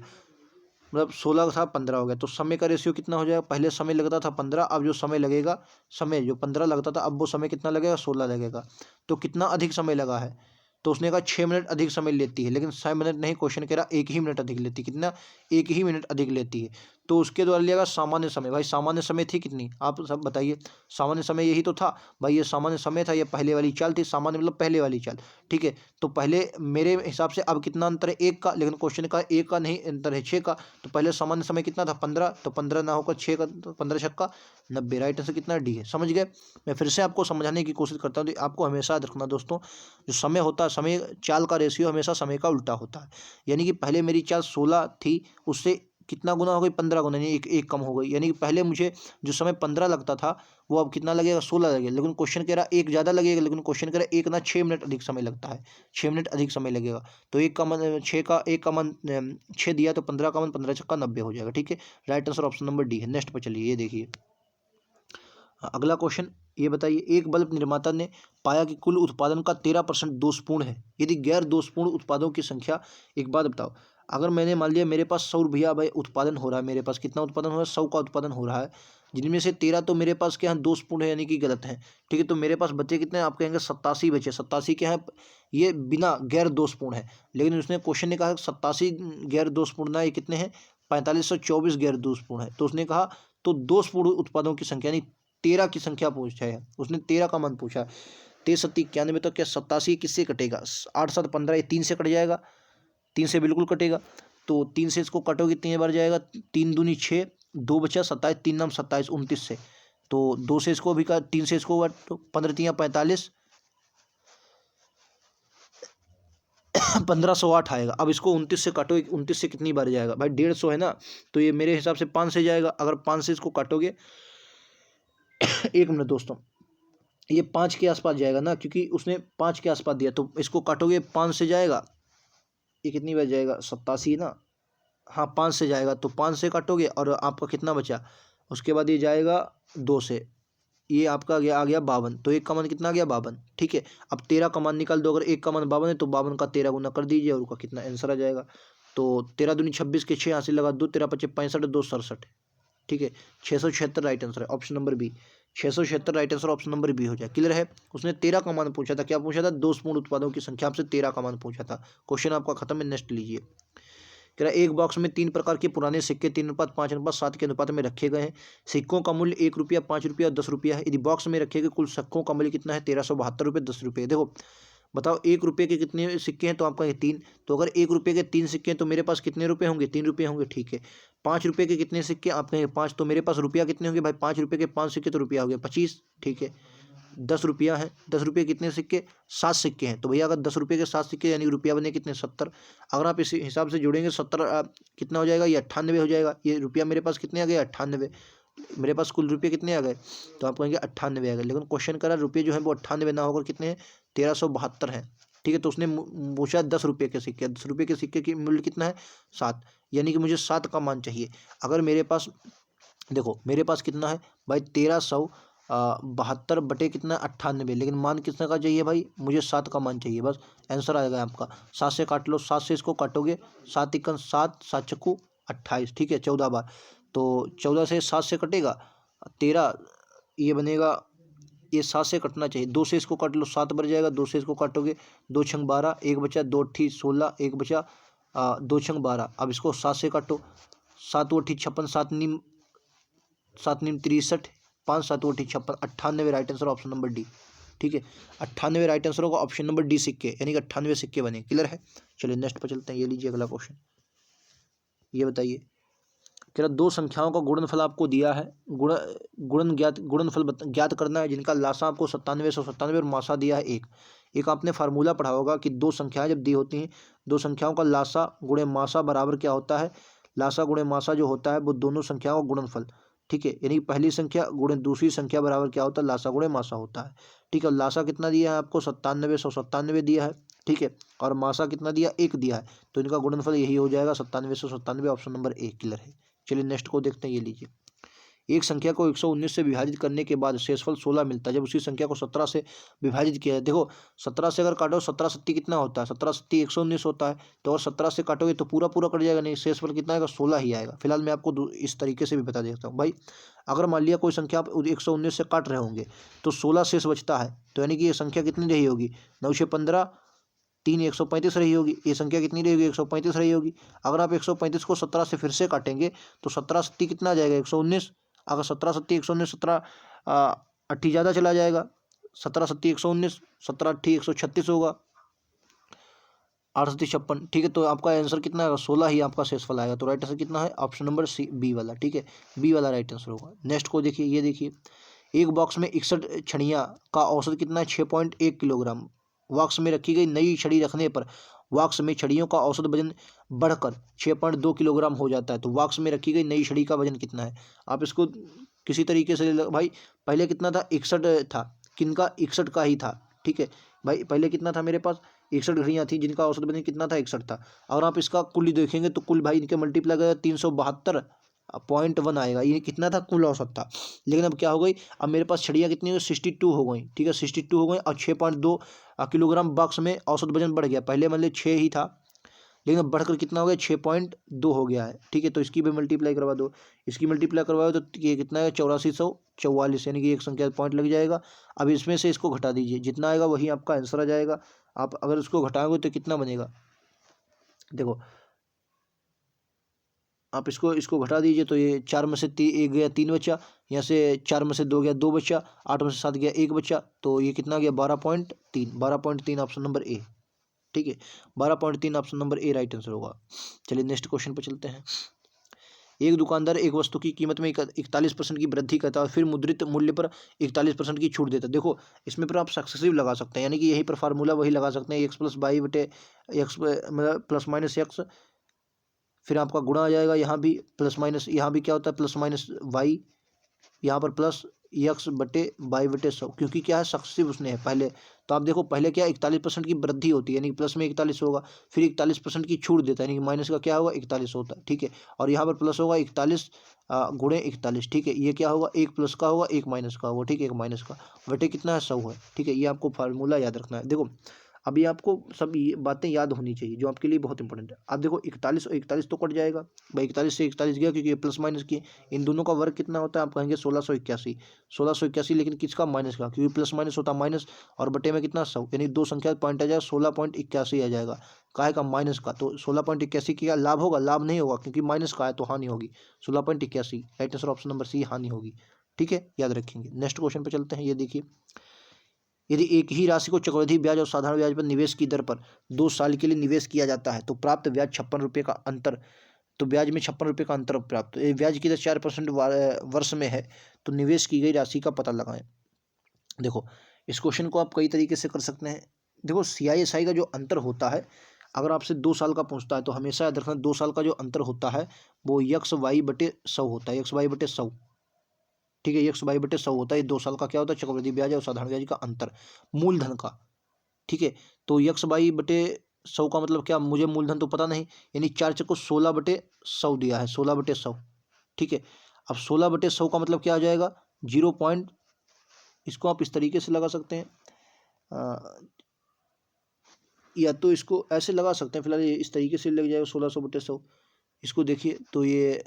मतलब 16 था 15 हो गया, तो समय का रेशियो कितना हो जाएगा, पहले समय लगता था 15, अब जो समय लगेगा, समय जो 15 लगता था अब वो समय कितना लगेगा 16 लगेगा। तो कितना अधिक समय लगा है, तो उसने कहा 6 मिनट अधिक समय लेती है, लेकिन 6 मिनट नहीं, क्वेश्चन कह रहा 1 ही मिनट अधिक लेती है। कितना, 1 ही मिनट अधिक लेती है। तो उसके द्वारा लिया गया सामान्य समय, भाई सामान्य समय थी कितनी, आप सब बताइए। सामान्य समय यही तो था भाई, ये सामान्य समय था, ये पहले वाली चाल थी, सामान्य मतलब पहले वाली चाल। ठीक है, तो पहले मेरे हिसाब से अब कितना अंतर है 1 का, लेकिन क्वेश्चन का 1 का नहीं अंतर है 6 का। तो पहले सामान्य समय कितना था 15, तो 15 ना होकर 6 का, तो 15 छक्का 90, राइट आंसर कितना डी है। समझ गए। मैं फिर से आपको समझाने की कोशिश करता हूँ, तो आपको हमेशा याद रखना दोस्तों, जो समय होता है, समय चाल का रेशियो हमेशा समय का उल्टा होता है। यानी कि पहले मेरी चाल 16 थी, उससे कितना गुना हो गई 15 गुना, यानी एक कम हो गई। यानी कि पहले मुझे जो समय 15 लगता था वो अब कितना लगेगा 16 लगेगा, लेकिन क्वेश्चन कह रहा एक ज़्यादा लगेगा, लेकिन क्वेश्चन कह रहा एक ना 6 मिनट अधिक समय लगता है, 6 मिनट अधिक समय लगेगा। तो एक का मन 6 का, एक का मन 6 दिया, तो 15 का मन 15 छक्का 90 हो जाएगा। ठीक है, right answer option number D है। नेक्स्ट पर चलिए, ये देखिए अगला क्वेश्चन। ये बताइए, एक बल्ब निर्माता ने पाया कि कुल उत्पादन का 13% दोषपूर्ण है, यदि गैर दोषपूर्ण उत्पादों की संख्या। एक बात बताओ, अगर मैंने मान लिया मेरे पास 100 रुपया भाई उत्पादन हो रहा है, मेरे पास कितना उत्पादन हो रहा है 100 का उत्पादन हो रहा है, जिनमें से 13 तो मेरे पास क्या है दोषपूर्ण है, यानी कि गलत है। ठीक है, तो मेरे पास बचे कितने, आप कहेंगे 87 बचे। 87 क्या है, ये बिना गैर दोषपूर्ण है, लेकिन उसने क्वेश्चन ने कहा 87 गैर दोषपूर्ण ना, ये कितने हैं 4524 गैर दोषपूर्ण है। तो उसने कहा तो दोषपूर्ण उत्पादों की संख्या यानी 13 की संख्या पूछा है उसने, 13 का मान पूछा। 13 × 91, तो क्या 87 किससे कटेगा, 8 7 15, ये 3 से कट जाएगा, 3 से बिल्कुल कटेगा। तो 3 से इसको कटोगे 3 बार जाएगा, 3 दूनी 6, 2 बचा 27, 3 नाम 27, 29 से। तो 2 से इसको भी का, 3 से इसको हुआ, तो 15 3 45, 1508 आएगा। अब इसको 29 से काटो, 29 से कितनी बार जाएगा भाई 150 है ना, तो ये मेरे हिसाब से 5 से जाएगा। अगर 5 से इसको काटोगे 1 मिनट दोस्तों, ये 5 के आसपास जाएगा ना, क्योंकि उसने 5 के आसपास दिया, तो इसको काटोगे 5 से जाएगा, ये कितनी बार जाएगा 87 ना, हाँ 5 से जाएगा, तो 5 से काटोगे और आपका कितना बचा, उसके बाद ये जाएगा 2 से, ये आपका आ गया 52, तो 1 का मान कितना आ गया 52, ठीक है। अब 13 का मान निकाल दो, अगर 1 का मान 52 है तो 52 का 13 गुना कर दीजिए और उसका कितना आंसर आ जाएगा। तो 13 दूनी 26 के 6 यहाँ से लगा दो, 13 पच्चीस 65, 2 67, ठीक है। 676 राइट आंसर है, option number B. 676 right answer, option number B हो जाए। क्लियर है। उसने 13 का मान पूछा था, क्या पूछा था, दो पूर्ण उत्पादों की संख्या, आपसे 13 का मान पूछा था। क्वेश्चन आपका खत्म है। नेक्स्ट लीजिए। कह रहा है एक बॉक्स में 3 प्रकार के पुराने सिक्के 3:5:7 के अनुपात में रखे गए हैं। सिक्कों का मूल्य 1 रुपया, 5 रुपया और 10 रुपया है। यदि बॉक्स में रखे गए कुल सिक्कों का मूल्य कितना है, 1372 रुपये 10 रुपये। देखो बताओ 1 रुपये के कितने सिक्के हैं, तो आपका ये 3। तो अगर 1 रुपये के 3 सिक्के हैं तो मेरे पास कितने रुपये होंगे, 3 रुपये होंगे, ठीक है। 5 रुपये के कितने सिक्के, आप कहेंगे 5, तो मेरे पास रुपया कितने होंगे भाई, 5 रुपये के 5 सिक्के तो रुपया हो गया 25, ठीक है। 10 रुपया है, 10 रुपये कितने सिक्के, 7 सिक्के हैं, तो भैया अगर 10 रुपये के 7 सिक्के यानी रुपया बने कितने 70। अगर आप इस हिसाब से जोड़ेंगे 70 कितना हो जाएगा, ये 98 हो जाएगा। ये रुपया मेरे पास कितने आ गए, 98। मेरे पास कुल रुपये कितने आ गए, तो आप कहेंगे 98 आ गए। लेकिन क्वेश्चन करा रुपये जो है वो 98 ना होकर कितने हैं, 1372 है, ठीक है। तो उसने पूछा 10 रुपये के सिक्के, 10 रुपये के सिक्के की मूल्य कितना है 7, यानी कि मुझे 7 का मान चाहिए। अगर मेरे पास देखो मेरे पास कितना है भाई 1372 बटे कितना 98, लेकिन मान कितने का चाहिए भाई, मुझे 7 का मान चाहिए। बस आंसर आ जाएगा आपका। 7 से काट लो, 7 से इसको काटोगे, 7 इक्कन 7, 7 चक्कू 28, ठीक है, 14 बार। तो 14 से 7 से कटेगा 13, ये बनेगा, ये 7 से कटना चाहिए। 2 से इसको काट लो, 7 बच जाएगा। 2 से इसको काटोगे, 2 छंग 12, 1 बचा, 2 अट्ठी 16, 1 बचा, 2 छंग 12। अब इसको 7 से काटो, 7 अट्ठी 56, 7 नीम 63, 5 7 अट्ठी 56, 98 right answer, option number D, ठीक है। 98 राइट आंसर होगा, ऑप्शन नंबर डी सिक्के, यानी कि 98 सिक्के बने। क्लियर है। चलिए नेक्स्ट पर चलते हैं। ये लीजिए अगला क्वेश्चन। ये बताइए, कह रहा दो संख्याओं का गुणनफल आपको दिया है, गुणनफल ज्ञात करना है जिनका लासा आपको 9797 और मासा दिया है 1। एक आपने फार्मूला पढ़ा होगा कि दो संख्याएं जब दी होती हैं, दो संख्याओं का लासा गुणे मासा बराबर क्या होता है, लासा गुणे मासा जो होता है वो दोनों संख्याओं का गुणनफल, ठीक है। यानी पहली संख्या गुणे दूसरी संख्या बराबर क्या होता है, लासा गुणे मासा होता है, ठीक है। और लासा कितना दिया है आपको 9797 दिया है, ठीक है। और मासा कितना दिया, 1 दिया है, तो इनका गुणनफल यही हो जाएगा 9797, ऑप्शन नंबर ए। क्लियर है। चलिए नेक्स्ट को देखते हैं। ये लीजिए, एक संख्या को 119 से विभाजित करने के बाद शेषफल 16 मिलता है जब उसी संख्या को 17 से विभाजित किया है। देखो 17 से अगर काटो 17 सत्ती कितना होता है, 17 सत्ती 119 होता है, तो अगर 17 से काटोगे तो पूरा पूरा कट जाएगा, नहीं शेषफल कितना आएगा 16 ही आएगा। फिलहाल मैं आपको इस तरीके से भी बता देता हूँ भाई। अगर मान लिया कोई संख्या आप 119 से काट रहे होंगे तो 16 शेष बचता है, तो यानी कि ये संख्या कितनी रही होगी, 9 से 15 3 135 रही होगी। ये संख्या कितनी रहेगी, 135 रही होगी। अगर आप 135 को 17 से फिर से काटेंगे तो 17 सत्ती कितना आ जाएगा 119। अगर 17 सत्ती 119, 17 अट्ठी ज़्यादा चला जाएगा, 17 सत्ती 119, 17 अट्ठी 136 होगा, 8 सत्ती 56, ठीक है। तो आपका आंसर कितना आएगा 16 ही आपका शेषफल आएगा। तो राइट आंसर कितना है, ऑप्शन नंबर सी बी वाला, ठीक है, बी वाला राइट आंसर होगा। नेक्स्ट को देखिए। ये देखिए, एक बॉक्स में 61 छड़ियाँ का औसत कितना है 6.1 किलोग्राम। बॉक्स में रखी गई नई छड़ी रखने पर बॉक्स में छड़ियों का औसत वजन बढ़कर 6.2 किलोग्राम हो जाता है। तो बॉक्स में रखी गई नई छड़ी का वजन कितना है, आप इसको किसी तरीके से भाई पहले कितना था 61 था, किनका 61 का ही था, ठीक है भाई। पहले कितना था मेरे पास 61 घड़ियाँ थी जिनका औसत वजन कितना था 61 था। अगर आप इसका कुल देखेंगे तो कुल भाई इनके मल्टीप्लाई करें 372.1 आएगा, ये कितना था कुल औसत था। लेकिन अब क्या हो गई, अब मेरे पास छड़ियाँ कितनी हो 62 हो गई, ठीक है 62 हो गई, और 6.2 किलोग्राम बॉक्स में औसत वजन बढ़ गया। पहले मतलब 6 ही था, लेकिन अब बढ़कर कितना हो गया 6.2 हो गया है, ठीक है। तो इसकी भी मल्टीप्लाई करवा दो, इसकी मल्टीप्लाई करवाओ तो ये कितना है 8444, यानी कि एक संख्या पॉइंट लग जाएगा। अब इसमें से इसको घटा दीजिए, जितना आएगा वही आपका आंसर आ जाएगा। आप अगर इसको घटाओगे तो कितना बनेगा, देखो आप इसको घटा दीजिए तो ये 4 में से 1 गया 3 बचा, यहाँ से 4 में से 2 गया 2 बचा, 8 में से 7 गया 1 बचा, तो ये कितना गया 12.3 ऑप्शन नंबर ए, ठीक है 12.3 option number A right answer होगा। चलिए नेक्स्ट क्वेश्चन पर चलते हैं। एक दुकानदार एक वस्तु की कीमत में 41% की वृद्धि करता है और फिर मुद्रित मूल्य पर 41% की छूट देता है। देखो इसमें पर आप सक्सेसिव लगा सकते हैं, यानी कि यहीं पर फार्मूला वही लगा सकते हैं, एक्स प्लस वाई बटे एक्स मतलब प्लस माइनस एक्स, फिर आपका गुणा आ जाएगा, यहाँ भी प्लस माइनस, यहाँ भी क्या होता है प्लस माइनस वाई, यहाँ पर प्लस यक्स बटे बाई बटे 100, क्योंकि क्या है सक्सेसिव उसने है पहले। तो आप देखो पहले क्या 41% की वृद्धि होती है, यानी कि प्लस में 41 होगा, फिर 41% की छूट देता है, यानी कि माइनस का क्या होगा 41 होता है, ठीक है। और यहाँ पर प्लस होगा 41 गुणे 41, ठीक है। ये क्या होगा, एक प्लस का होगा एक माइनस का होगा, ठीक है, एक माइनस का बटे कितना है 100 है, ठीक है। ये आपको फार्मूला याद रखना है। देखो अभी आपको सब ये बातें याद होनी चाहिए जो आपके लिए बहुत इंपॉर्टेंट है। आप देखो 41 और 41 तो कट जाएगा भाई, 41 से 41 गया क्योंकि ये प्लस माइनस की, इन दोनों का वर्ग कितना होता है आप कहेंगे 1681, 1681, लेकिन किसका माइनस का, क्योंकि प्लस माइनस होता है माइनस, और बटे में कितना 100, यानी दो संख्या पॉइंट आ जाएगा 16.81 आ जाएगा, काहे का माइनस का। तो 16.81 क्या लाभ होगा, लाभ नहीं होगा क्योंकि माइनस का है तो हानि होगी। 16.81 right answer option number C हानि होगी, ठीक है, याद रखेंगे। नेक्स्ट क्वेश्चन पे चलते हैं। ये देखिए, यदि एक ही राशि को चक्रवृद्धि ब्याज और साधारण ब्याज पर निवेश की दर पर 2 साल के लिए निवेश किया जाता है तो प्राप्त ब्याज 56 रुपये का अंतर, तो ब्याज में 56 रुपये का अंतर प्राप्त, ये ब्याज की दर 4% वर्ष में है, तो निवेश की गई राशि का पता लगाएं। देखो इस क्वेश्चन को आप कई तरीके से कर सकते हैं। देखो CISI का जो अंतर होता है, अगर आपसे 2 साल का पूछता है तो हमेशा याद रखना 2 साल का जो अंतर होता है वो यक्स वाई बटे 100 होता है, यक्स वाई बटे 100, ठीक है, यक्स वाई बटे 100 होता है। ये 2 साल का क्या होता है, चक्रवृद्धि ब्याज और साधारण ब्याज का अंतर मूलधन का, ठीक है। तो यक्स वाई बटे 100 का मतलब क्या, मुझे मूलधन तो पता नहीं, यानी 4 चक्को 16 बटे 100 दिया है, 16 बटे 100, ठीक है। अब 16 बटे 100 का मतलब क्या आ जाएगा, 0 पॉइंट, इसको आप इस तरीके से लगा सकते हैं, या तो इसको ऐसे लगा सकते हैं, फिलहाल ये इस तरीके से लग जाएगा 1600 बटे 100। इसको देखिए तो ये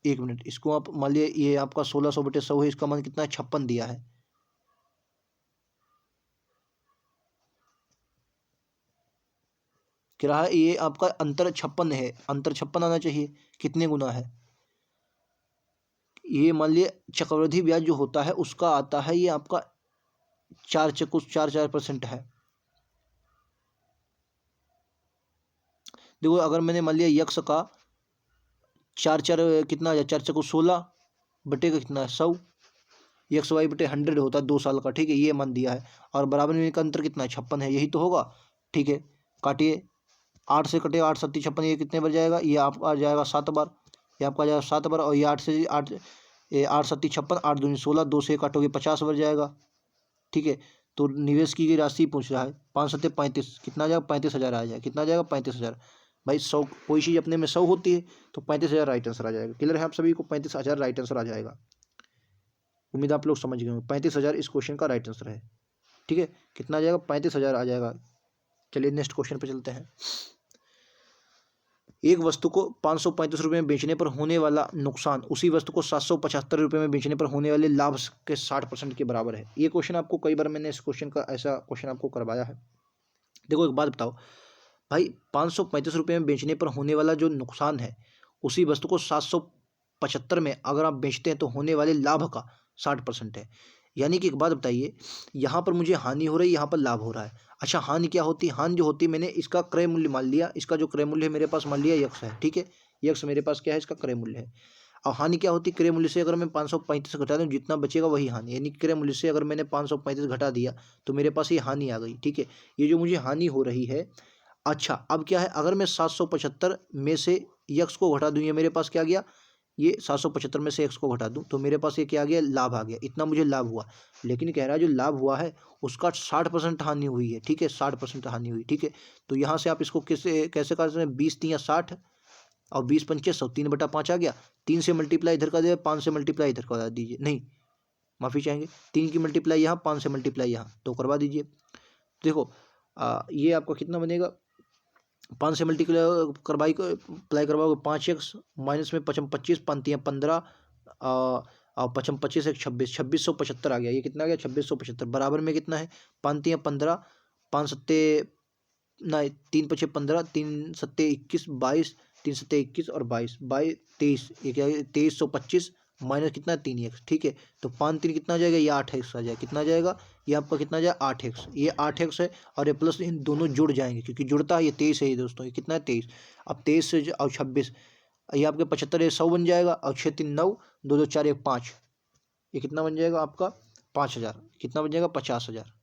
1 मिनट, इसको आप मान लिया ये आपका 1600 बटे 100 है, इसका मान कितना है 56 दिया है, क्या है ये आपका अंतर 56 है, अंतर 56 आना चाहिए, कितने गुना है, ये मान लिया चक्रवृद्धि ब्याज जो होता है उसका आता है ये आपका 4% है। देखो अगर मैंने मान लिया यक्स का 4 कितना आ जाए, 4 16 बटे का कितना है 100, यक्स वाई बटे 100 होता है 2 साल का, ठीक है, ये मान दिया है, और बराबर में इनका अंतर कितना है 56 है, यही तो होगा, ठीक है। काटिए, 8 से कटे 8 7 56, ये कितने बार जाएगा, ये आपका आ जाएगा 7 बार, ये आपका आ जाएगा 7 बार, और ये 8 से 8, ये 8 7 56, 8 दूनी 16, 2 से काटोगे 50 बार जाएगा, ठीक है। तो निवेश की गई राशि पूछ रहा है 5 7 35, कितना आ जाएगा 35,000 आ जाएगा, कितना आ जाएगा 35,000। भाई 100, कोई चीज़ अपने में 100 होती है तो 35,000 राइट आंसर आ जाएगा। क्लियर है आप सभी को, 35,000 राइट आंसर आ जाएगा। उम्मीद आप लोग समझ गए होंगे, 35,000 इस क्वेश्चन का राइट आंसर है, ठीक है। कितना आ जाएगा, 35,000 आ जाएगा। चलिए नेक्स्ट क्वेश्चन पे चलते हैं। एक वस्तु को 535 रुपये में बेचने पर होने वाला नुकसान उसी वस्तु को 775 रुपये में बेचने पर होने वाले लाभ के 60% के बराबर है। ये क्वेश्चन आपको कई बार मैंने इस क्वेश्चन का ऐसा क्वेश्चन आपको करवाया है। देखो एक बात बताओ भाई, 535 रुपये में बेचने पर होने वाला जो नुकसान है उसी वस्तु को 775 में अगर आप बेचते हैं तो होने वाले लाभ का 60% है। यानी कि एक बात बताइए, यहाँ पर मुझे हानि हो रही है, यहाँ पर लाभ हो रहा है। अच्छा हानि क्या होती है, हानि जो होती है मैंने इसका क्रय मूल्य मान लिया, इसका जो क्रय मूल्य है मेरे पास मान लिया यक्स है, ठीक है, यक्स मेरे पास क्या है, इसका क्रय मूल्य है। अब हानि क्या होती है, क्रय मूल्य से अगर मैं 535 घटा दूँ जितना बचेगा वही हानि, यानी क्रय मूल्य से अगर मैंने 535 घटा दिया तो मेरे पास ये हानि आ गई, ठीक है। ये जो मुझे हानि हो रही है, अच्छा अब क्या है, अगर मैं 775 में से यक्स को घटा दूं, ये मेरे पास क्या गया, ये 775 में से एक्स को घटा दूं तो मेरे पास ये क्या आ गया, लाभ आ गया, इतना मुझे लाभ हुआ। लेकिन कह रहा है जो लाभ हुआ है उसका 60% हानि हुई है, ठीक है, 60% हानि हुई, ठीक है। तो यहाँ से आप इसको कैसे कैसे कर सकते हैं, 20 3 60 और 20 पंचे 100, 3/5 आ गया, 3 से मल्टीप्लाई इधर कर दे, 5 से मल्टीप्लाई इधर करवा दीजिए, नहीं माफ़ी चाहेंगे, 3 की मल्टीप्लाई यहाँ, 5 से मल्टीप्लाई यहाँ, तो करवा दीजिए। देखो ये आपका कितना बनेगा, 5 से मल्टीप्लाई करवाई को अप्लाई करवाओगे 5x माइनस में 25 पंतियाँ 15 और 25 एक 26, 2675 आ गया, ये कितना आ गया 2675, बराबर में कितना है, पंतियाँ 15, 5 सत्ते नहीं 3 पचे 15, 3 सत्ते 21, 22, 3 सत्ते 21 और 22 22 23, ये क्या है 2325 माइनस कितना 3x, ठीक है। तो 5 3 कितना आ जाएगा, ये 8x आ जाएगा, कितना आ जाएगा, ये आपका कितना आ जाएगा 8x, ये 8x है, और ये प्लस इन दोनों जुड़ जाएंगे क्योंकि जुड़ता है, ये 23 है ये दोस्तों, ये कितना है 23। अब 23 से और 26, ये आपके 75 ये 100 बन जाएगा, और 6 3 9, 2 2 4 1 5, ये कितना बन जाएगा आपका 5000, कितना बन जाएगा 50,000,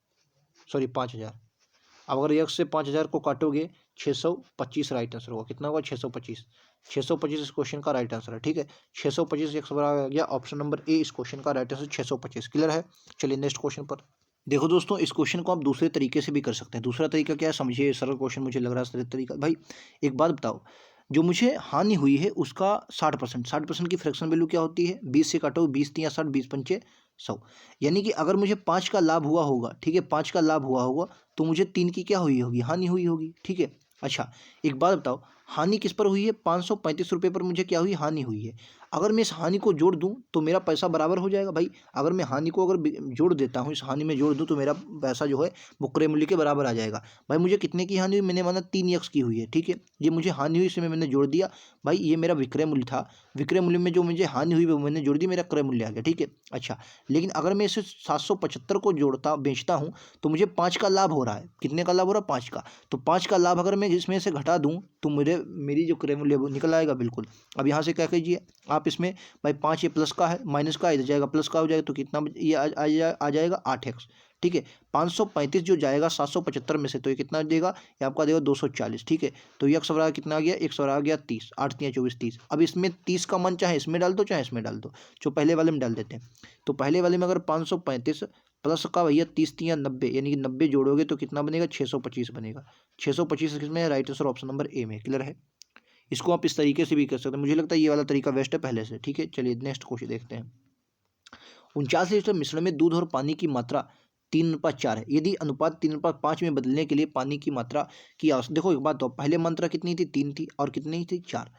सॉरी 5000, अब अगर यक्स से 5,000 को काटोगे 625 राइट आंसर होगा। कितना होगा? 625। 625 इस क्वेश्चन का राइट आंसर है। ठीक है, 625 यक्स बराबर आ गया ऑप्शन नंबर ए इस क्वेश्चन का राइट आंसर 625। क्लियर है? चलिए नेक्स्ट क्वेश्चन पर। देखो दोस्तों, इस क्वेश्चन को आप दूसरे तरीके से भी कर सकते हैं। दूसरा तरीका क्या है समझिए, सरल क्वेश्चन मुझे लग रहा है सरल तरीका। भाई एक बात बताओ, जो मुझे हानि हुई है उसका 60%, 60% की फ्रैक्शन वैल्यू क्या होती है? 20 से काटो, 20 तिया 60, 20 पंचे 100। यानी कि अगर मुझे 5 का लाभ हुआ होगा, ठीक है, 5 का लाभ हुआ होगा, तो मुझे 3 की क्या हुई होगी? हानि हुई होगी। ठीक है, अच्छा एक बात बताओ, हानि किस पर हुई है? 535 रुपये पर मुझे क्या हुई? हानि हुई है। अगर मैं इस हानि को जोड़ दूं तो मेरा पैसा बराबर हो जाएगा। भाई अगर मैं हानि को अगर जोड़ देता हूं, इस हानि में जोड़ दूं तो मेरा पैसा जो है वो क्रय मूल्य के बराबर आ जाएगा। भाई मुझे कितने की हानि हुई? मैंने माना 3 यक्स की हुई है। ठीक है, ये मुझे हानि हुई इसमें मैंने जोड़ दिया। भाई ये मेरा विक्रय मूल्य था, विक्रय मूल्य में जो मुझे हानि हुई वो मैंने जोड़ दी, मेरा क्रय मूल्य आ गया। ठीक है, अच्छा लेकिन अगर मैं इसे 775 को जोड़ता बेचता हूँ तो मुझे 5 का लाभ हो रहा है। कितने का लाभ हो रहा है? 5 का। तो 5 का लाभ अगर मैं इसमें से घटा दूं तो मेरी जो क्रय मूल्य है वो निकल आएगा बिल्कुल। अब यहाँ से क्या कीजिए आप, इसमें भाई 5 ये प्लस का है, माइनस का इधर जाएगा, प्लस का हो जाएगा, तो कितना ये आ जाएगा 8x। ठीक है, 535 जो जाएगा 775 में से, तो ये कितना देगा? ये आपका देगा 240। ठीक है, तो ये अक्सर कितना आ गया? एक सौ आ गया 30, 8 तिया 24, 30। अब इसमें 30 का मान चाहे इसमें डाल दो चाहे इसमें डाल दो, जो पहले वाले में डाल देते हैं। तो पहले वाले में अगर 535 प्लस का भैया 30 तिया 90, यानी कि 90 जोड़ोगे तो कितना बनेगा? 625 बनेगा। 625 किसमें? Right answer option number A में। क्लियर है? इसको आप इस तरीके से भी कर सकते हैं, मुझे लगता है ये वाला तरीका बेस्ट है पहले से। ठीक है, चलिए नेक्स्ट क्वेश्चन देखते हैं। 49 लीटर मिश्रण में दूध और पानी की मात्रा 3:4 है। यदि अनुपात 3:5 में बदलने के लिए पानी की मात्रा की आवश्यकता, देखो एक बात तो पहले मात्रा कितनी थी? 3 थी, और कितनी थी? 4।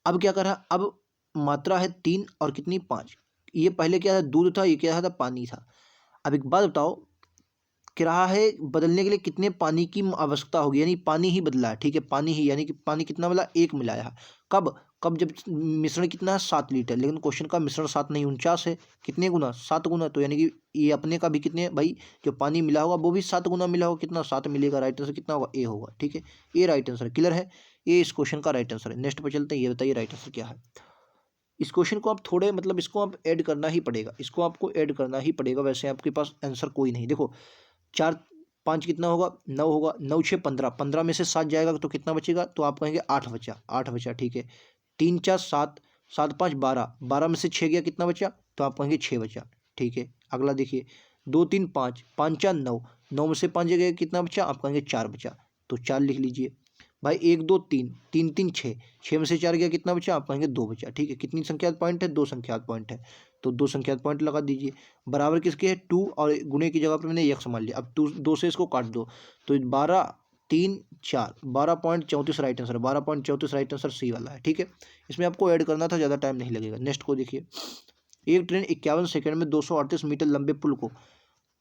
अब क्या करा? अब मात्रा है 3 और कितनी? 5। ये पहले क्या था? दूध था, ये क्या था? पानी था। अब एक बात बताओ, कि रहा है बदलने के लिए कितने पानी की आवश्यकता होगी? यानी पानी ही बदला है। ठीक है, पानी ही, यानी कि पानी कितना मिला? 1 मिलाया है। कब? कब जब मिश्रण कितना है? 7 लीटर। लेकिन क्वेश्चन का मिश्रण 7 नहीं 49 है। कितने गुना? 7 गुना। तो यानी कि ये अपने का भी कितने भाई, जो पानी मिला होगा वो भी 7 गुना मिला होगा। कितना? 7 मिलेगा। राइट आंसर कितना होगा? ए होगा। ठीक है, ये राइट आंसर। क्लियर है? ये इस क्वेश्चन का राइट आंसर है। नेक्स्ट पर चलते हैं, ये बताइए राइट आंसर क्या है। इस क्वेश्चन को आप थोड़े मतलब इसको आप ऐड करना ही पड़ेगा, इसको आपको ऐड करना ही पड़ेगा, वैसे आपके पास आंसर कोई नहीं। देखो 4 5 कितना होगा? 9 होगा। 9 6 15, 15 में से 7 जाएगा तो कितना बचेगा? तो आप कहेंगे 8 बचा, 8 बचा। ठीक है, 3 4 7, 7 5 12, 12 में से 6 गया, कितना बचा? तो आप कहेंगे 6 बचा। ठीक है, अगला देखिए 2 3 5, 5 4 9, 9 में से 5 गया, कितना बचा? आप कहेंगे 4 बचा। तो 4 लिख लीजिए। भाई 1 2 3, 3 3 6, 6 में से 4 गया, कितना बचा? आप कहेंगे 2 बचा। ठीक है, कितनी संख्यात पॉइंट है? 2 संख्यात पॉइंट है, तो 2 संख्यात पॉइंट लगा दीजिए। बराबर किसके है? 2, और गुणे की जगह पर मैंने यक्स मान लिया। अब 2 से इसको काट दो, तो 12 3 4, 12.34 right answer, 12.34 right answer C वाला है। ठीक है, इसमें आपको ऐड करना था, ज़्यादा टाइम नहीं लगेगा। नेक्स्ट को देखिए। एक ट्रेन 51 सेकंड में 238 मीटर लंबे पुल को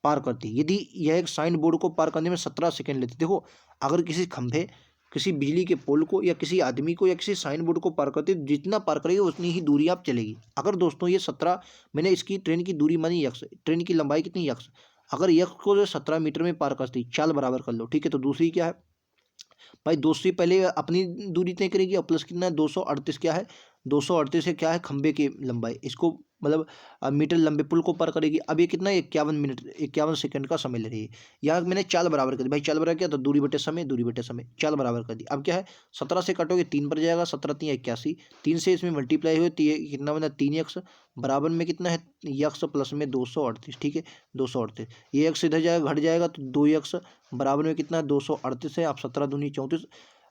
पार करती है। यदि यह एक साइन बोर्ड को पार करने में 17 सेकंड लेती। देखो अगर किसी खंभे, किसी बिजली के पोल को, या किसी आदमी को, या किसी साइन बोर्ड को पार करते, जितना पार करेगी उतनी ही दूरी आप चलेगी। अगर दोस्तों ये 17, मैंने इसकी ट्रेन की दूरी मानी यक्स, ट्रेन की लंबाई कितनी? यक्स। अगर यक्स को 17 मीटर में पार करती, चाल बराबर कर लो। ठीक है, तो दूसरी क्या है भाई? दूसरी पहले अपनी दूरी तय करेगी, और प्लस कितना है? 238 क्या है? 238 है क्या है? खंबे की लंबाई, इसको मतलब मीटर लंबे पुल को पार करेगी। अब ये कितना है? 51 मिनट 51 सेकंड का समय ले रही है। यहाँ मैंने चाल बराबर कर दी। भाई चाल बराबर क्या? तो दूरी बटे समय, दूरी बटे समय, चाल बराबर कर दी। अब क्या है? 17 से काटोगे 3 पर जाएगा, 17 3 81, 3 से इसमें मल्टीप्लाई हुए तो ये कितना बना? 3 यक्स। बराबर में कितना है? यक्स प्लस में 238। ठीक है, 238, ये यक्स इधर जाएगा, घट जाएगा, तो 2 यक्स। बराबर में कितना है? 238 है। आप 17 दूनी 34,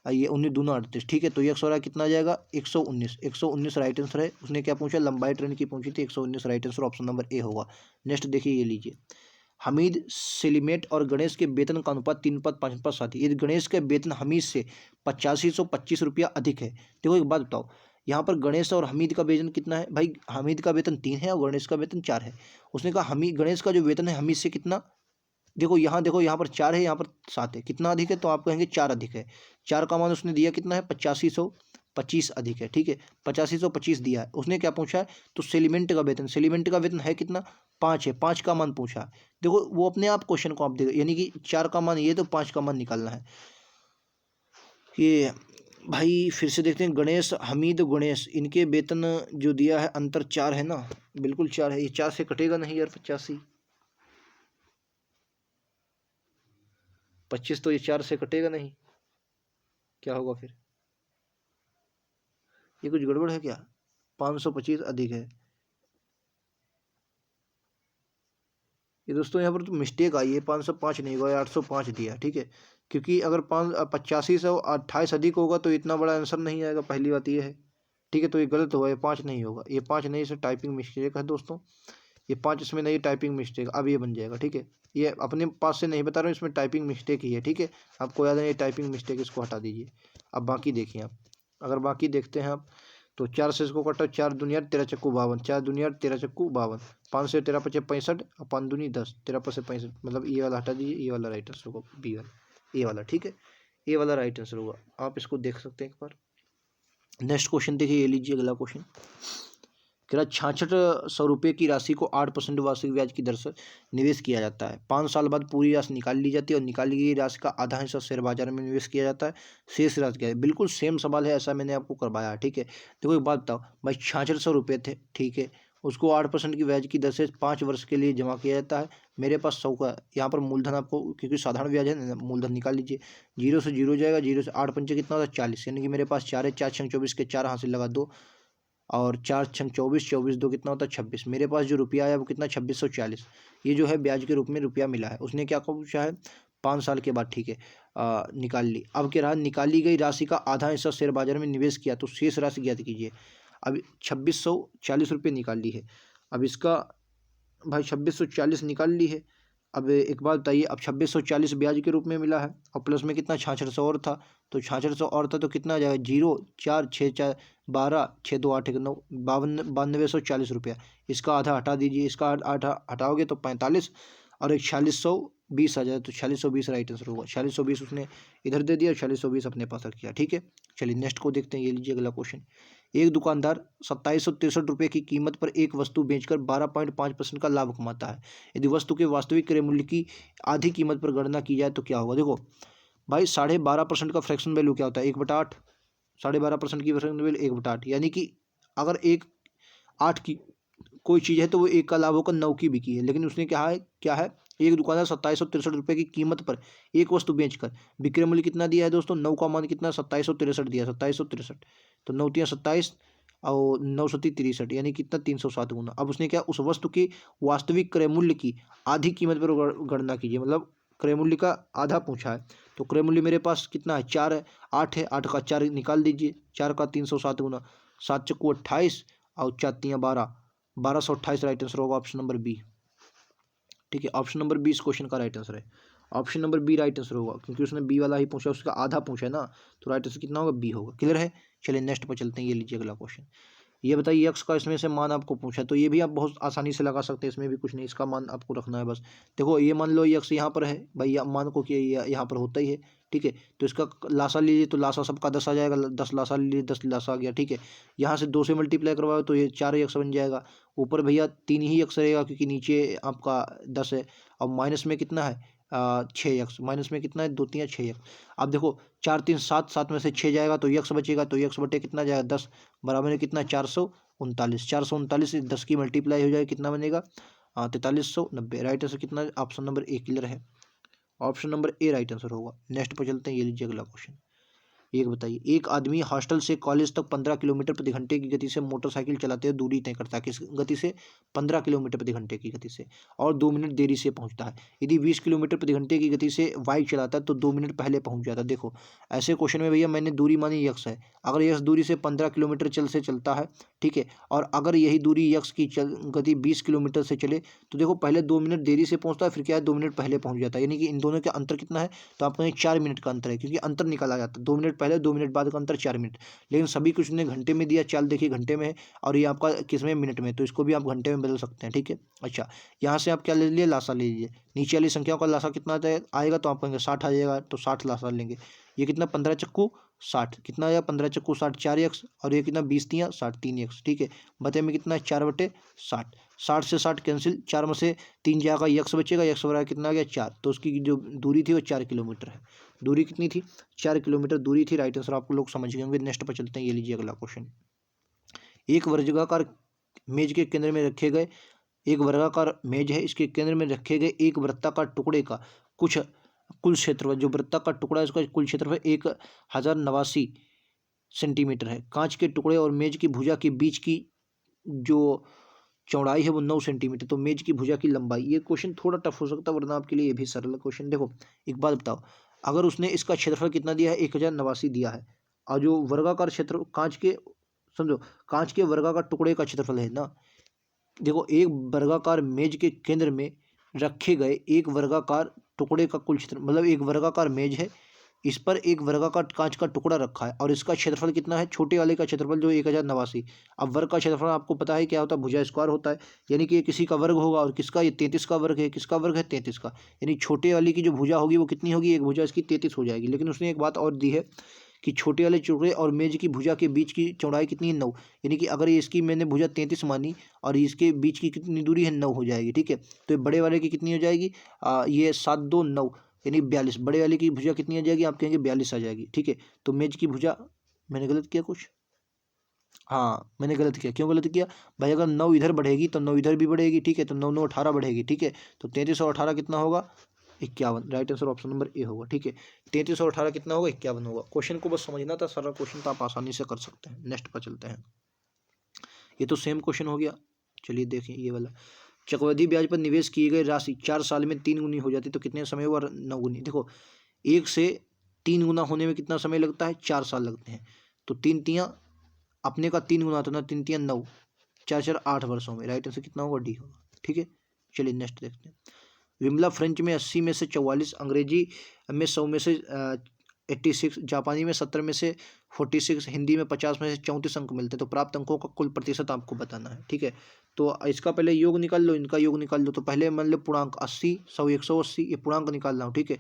ये 19 दूना 38। ठीक है, तो ये 100 कितना आ जाएगा? 119। 119 राइट आंसर है। उसने क्या पूछा? लंबाई ट्रेन की पूछी थी। 119 right answer, option number A होगा। नेक्स्ट देखिए, ये लीजिए। हमीद, सेलिमेट और गणेश के वेतन का अनुपात 3:5 यदि गणेश का वेतन हमीद से 8525 रुपया अधिक है। देखो एक बात बताओ, यहाँ पर गणेश और हमीद का वेतन कितना है? भाई हमीद का वेतन 3 है और गणेश का वेतन 4 है। उसने कहा हमीद, गणेश का जो वेतन है हमीद से कितना, देखो यहाँ पर 4 है, यहाँ पर 7 है, कितना अधिक है? तो आप कहेंगे 4 अधिक है। 4 का मान उसने दिया कितना है? 8525 अधिक है। ठीक है, 8525 दिया है। उसने क्या पूछा है? तो सेलिमेंट का वेतन, सेलिमेंट का वेतन है कितना? 5 है, 5 का मान पूछा है। देखो वो अपने आप क्वेश्चन को आप देखो, यानी कि 4 का मान ये, तो 5 का मान निकालना है। ये भाई फिर से देखते हैं, गणेश, हमीद, गणेश, इनके वेतन जो दिया है अंतर 4 है ना, बिल्कुल 4 है। ये 4 से कटेगा नहीं यार, 85। 25 तो ये 4 से कटेगा नहीं, क्या होगा फिर? ये कुछ गड़बड़ है क्या? 525 अधिक है ये दोस्तों, यहाँ पर तो मिस्टेक आई है, 505 नहीं होगा, 805 दिया, ठीक है। क्योंकि अगर 8528 अधिक होगा तो इतना बड़ा आंसर नहीं आएगा, पहली बात ये है, ठीक है। तो ये गलत होगा, ये 5 नहीं होगा, ये 5 नहीं, इसे टाइपिंग मिस्टेक है दोस्तों, ये 5 इसमें नहीं, टाइपिंग मिस्टेक। अब ये बन जाएगा, ठीक है। ये अपने पास से नहीं बता रहा हूँ, इसमें टाइपिंग मिस्टेक ही है, ठीक है। आपको याद है ये टाइपिंग मिस्टेक, इसको हटा दीजिए। अब बाकी देखिए आप, अगर बाकी देखते हैं आप, तो 4 से इसको कटो, 4 दूनी 8, 13 चक्कू 52, 4 दूनी 8, 13 चक्कू 52, 5 से 13 पचे 65, और 5 दूनी 10, 13 पचे 65, मतलब ये वाला हटा दीजिए, ये वाला राइट आंसर होगा, बी वाला, ये वाला, ठीक है। ये वाला राइट आंसर होगा, आप इसको देख सकते हैं एक बार। नेक्स्ट क्वेश्चन देखिए, ये लीजिए अगला क्वेश्चन। कह रहा 6600 रुपये की राशि को 8% वार्षिक ब्याज की दर से निवेश किया जाता है। 5 साल बाद पूरी राशि निकाल ली जाती है और निकाली गई राशि का आधा हिस्सा शेयर बाजार में निवेश किया जाता है। शेष राशि क्या है? बिल्कुल सेम सवाल है, ऐसा मैंने आपको करवाया, ठीक है। देखो एक बात बताओ भाई, 6600 रुपये थे, ठीक है, उसको 8% की ब्याज की दर से 5 वर्ष के लिए जमा किया जाता है। मेरे पास 100 का, यहाँ पर मूलधन आपको, क्योंकि साधारण ब्याज है ना, मूलधन निकाल लीजिए। 0 से 0 जाएगा, 0 से 8 पंचे कितना होता है? 40, यानी कि मेरे पास 4 है, 4 छंग 24 के 4 हासिल लगा 2, और 4 छंग 24, 24 दो कितना होता है? 26। मेरे पास जो रुपया आया वो कितना? 2640। ये जो है ब्याज के रूप में रुपया मिला है। उसने क्या पूछा है? 5 साल के बाद, ठीक है, निकाल ली। अब क्या रहा? निकाली गई राशि का आधा हिस्सा शेयर बाजार में निवेश किया, तो शेष राशि ज्ञात कीजिए। अब 2640 रुपये निकाल ली है। अब इसका भाई 2640 निकाल ली है। अब एक बात बताइए, अब 2640 ब्याज के रूप में मिला है, और प्लस में कितना? 6600 और था, तो 6600 और था तो कितना आ जाएगा? 0 4 6 4 12 6 2 8 1 9 9240 रुपया। इसका आधा हटा दीजिए, इसका आधा हटाओगे तो 45, और एक 4620 आ जाए, तो 4620 राइट आंसर होगा। 4620 उसने इधर दे दिया, 4620 अपने पास रख किया, ठीक है। चलिए नेक्स्ट को देखते हैं, ये लीजिए अगला क्वेश्चन। एक दुकानदार 2763 रुपये की कीमत पर एक वस्तु बेचकर 12.5% का लाभ कमाता है। यदि वस्तु के वास्तविक क्रय मूल्य की आधी कीमत पर गणना की जाए तो क्या होगा? देखो भाई, 12.5% का फ्रैक्शन वैल्यू क्या होता है? 1/8। 12.5% की फ्रैक्शन वैल्यू 1/8, यानी कि अगर एक 8 की कोई चीज़ है तो वो 1 का लाभ होकर 9 की बिकी है। लेकिन उसने क्या है, एक दुकानदार 2763 रुपये की कीमत पर एक वस्तु बेचकर, विक्रय मूल्य कितना दिया है दोस्तों? 9 का मान कितना? 2763 दिया, 2763, तो 9 तिया 27, और 9 सती 63, यानी कितना? 307 गुना। अब उसने क्या, उस वस्तु की वास्तविक क्रय मूल्य की आधी कीमत पर गणना कीजिए, मतलब क्रय मूल्य का आधा पूछा है। तो क्रय मूल्य मेरे पास कितना है? 4 है, 8 है, 8 का 4 निकाल दीजिए, 4 का 307 गुना, 7 चक्कू 28, और 4 तिया 12, 1228 राइट आंसर होगा, ऑप्शन नंबर बी, ठीक है। ऑप्शन नंबर बी इस क्वेश्चन का राइट आंसर है। Option number B right answer होगा, क्योंकि उसने बी वाला ही पूछा, उसका आधा पूछा है ना, तो राइट आंसर कितना होगा? बी होगा। क्लियर है? चलिए नेक्स्ट पर चलते हैं, ये लीजिए अगला क्वेश्चन। ये बताइए, यक्स का इसमें से मान आपको पूछा, तो ये भी आप बहुत आसानी से लगा सकते हैं, इसमें भी कुछ नहीं, इसका मान आपको रखना है बस। देखो ये मान लो यक्स यहाँ पर है भाई, मान को कि यहाँ पर होता ही है, ठीक है। तो इसका लासा लीजिए, तो लासा सबका 10 आ जाएगा, 10 लासा लीजिए, 10 लासा आ गया, ठीक है। यहाँ से 2 से मल्टीप्लाई करवाओ तो ये 4 यक्स बन जाएगा। ऊपर भैया 3 ही यक्स रहेगा, क्योंकि नीचे आपका 10 है, और माइनस में कितना है? 6 यक्स, माइनस में कितना है? 2 3 6 यक्स। अब देखो 4 3 7, 7 में से 6 जाएगा तो यक्स बचेगा, तो यक्स बटे कितना जाएगा? 10, बराबर में कितना? 439, 439 से 10 की मल्टीप्लाई हो जाएगी, कितना बनेगा? 4390। राइट आंसर कितना? ऑप्शन नंबर ए क्लियर है, option number A right answer होगा। नेक्स्ट पर चलते हैं, ये लीजिए अगला क्वेश्चन। एक बताइए, एक आदमी हॉस्टल से कॉलेज तक 15 किलोमीटर प्रति घंटे की गति से मोटरसाइकिल चलाते हुए दूरी तय करता है, किस गति से? 15 किलोमीटर प्रति घंटे की गति से, और 2 मिनट देरी से पहुंचता है। यदि 20 किलोमीटर प्रति घंटे की गति से बाइक चलाता है तो 2 मिनट पहले पहुंच जाता है। देखो ऐसे क्वेश्चन में भैया मैंने दूरी मानी यक्स है, अगर यक्स दूरी से 15 किलोमीटर चलता है, ठीक है, और अगर यही दूरी यक्स की गति 20 किलोमीटर से चले, तो देखो पहले 2 मिनट देरी से पहुंचता है, फिर क्या है? 2 मिनट पहले पहुंच जाता है, यानी कि इन दोनों का अंतर कितना है? तो आपको 4 मिनट का अंतर है, क्योंकि अंतर निकाला जाता है, 2 मिनट पहले 2 मिनट बाद का अंतर 4 मिनट। लेकिन सभी कुछ ने घंटे में दिया, चाल देखिए घंटे में है, और ये आपका किस में? मिनट में, तो इसको भी आप घंटे में बदल सकते हैं, ठीक है। अच्छा, यहाँ से आप क्या ले लीजिए? लासा ले लीजिए। नीचे वाली संख्याओं का लासा कितना आएगा? तो आप कहेंगे 60 आ जाएगा, तो 60 लासा लेंगे। ये कितना? 15 चक्कू 60, कितना आया? 15 चक्कू 60, 4 यक्स, और ये कितना? 20 तिया 60, 3 यक्स, ठीक है। बते में कितना है? 4/60। 60 से 60 कैंसिल, 4 में से 3 जाएगा, यक्स बचेगा, यक्स बराबर कितना आ गया? 4। तो उसकी जो दूरी थी वो 4 किलोमीटर है। दूरी कितनी थी? 4 किलोमीटर दूरी थी। राइट आंसर आपको लोग समझ गए होंगे। नेक्स्ट पर चलते हैं, ये लीजिए अगला क्वेश्चन। एक वर्गाकार मेज के केंद्र में रखे गए एक वर्गाकार मेज है, इसके केंद्र में रखे गए एक वृत्ताकार टुकड़े का कुछ कुल क्षेत्रफल, जो वृत्ताकार टुकड़ा है उसका कुल क्षेत्रफल 1089 सेंटीमीटर है। कांच के टुकड़े और मेज की भुजा के बीच की जो चौड़ाई है वो 9 सेंटीमीटर। तो मेज की भुजा की लंबाई, ये क्वेश्चन थोड़ा टफ हो सकता है वरना आपके लिए ये भी सरल क्वेश्चन। देखो एक बात बताओ, अगर उसने इसका क्षेत्रफल कितना दिया है 1089 दिया है, और जो वर्गाकार क्षेत्र कांच के, समझो कांच के वर्गाकार टुकड़े का क्षेत्रफल है ना, देखो एक वर्गाकार मेज के केंद्र में रखे गए एक वर्गाकार टुकड़े का कुल क्षेत्र, मतलब एक वर्गाकार मेज है, इस पर एक वर्गाकार कांच का टुकड़ा रखा है और इसका क्षेत्रफल कितना है, छोटे वाले का क्षेत्रफल जो 1089। अब वर्ग का क्षेत्रफल आपको पता है क्या होता है, भुजा स्क्वायर होता है, यानी कि ये किसी का वर्ग होगा, और किसका, ये 33 का वर्ग है। किसका वर्ग है, 33 का। यानी छोटे वाली की जो भुजा होगी वो कितनी होगी, एक भुजा इसकी 33 हो जाएगी। लेकिन उसने एक बात और दी है कि छोटे वाले टुकड़े और मेज की भुजा के बीच की चौड़ाई कितनी है, 9। यानी कि अगर ये इसकी मैंने भुजा 33 मानी और इसके बीच की कितनी दूरी है, 9 हो जाएगी। ठीक है, तो ये बड़े वाले की कितनी हो जाएगी, ये 7 2 9 यानी 42। बड़े वाले की भुजा कितनी आ जाएगी, आप कहेंगे 42 आ जाएगी। ठीक है, तो मेज की भुजा, मैंने गलत किया कुछ, हाँ मैंने गलत किया। क्यों गलत किया भाई, अगर 9 इधर बढ़ेगी तो 9 इधर भी बढ़ेगी। ठीक है, तो 9 9 18 बढ़ेगी। ठीक है, तो 33 और 18 कितना होगा, 51। Right answer option number A होगा। ठीक है, 33 और 18 कितना होगा, 51 होगा। क्वेश्चन को बस समझना था, सारा क्वेश्चन तो आप आसानी से कर सकते हैं। नेक्स्ट पर चलते हैं। ये तो सेम क्वेश्चन हो गया। चलिए देखें ये वाला, चक्रवृद्धि ब्याज पर निवेश की गई राशि 4 साल में 3 गुनी हो जाती तो कितने समय हुआ, 9 गुनी। देखो 1 से 3 गुना होने में कितना समय लगता है, 4 साल लगते हैं। तो 3 तियाँ अपने का 3 गुना तो ना, 3 तियाँ 9, 4 4 8 वर्षों में। राइट आंसर कितना होगा, डी होगा। ठीक है, चलिए नेक्स्ट देखते हैं। विमला फ्रेंच में 80 में से 44, अंग्रेजी में 100 में से 86, जापानी में 70 में से 46, हिंदी में 50 में से 34 अंक मिलते हैं। तो प्राप्त अंकों का कुल प्रतिशत आपको बताना है। ठीक है, तो इसका पहले योग निकाल लो, इनका योग निकाल लो। तो पहले मान लो पूर्णांक 80 100 180, ये पूर्णांक निकाल रहा हूँ। ठीक है,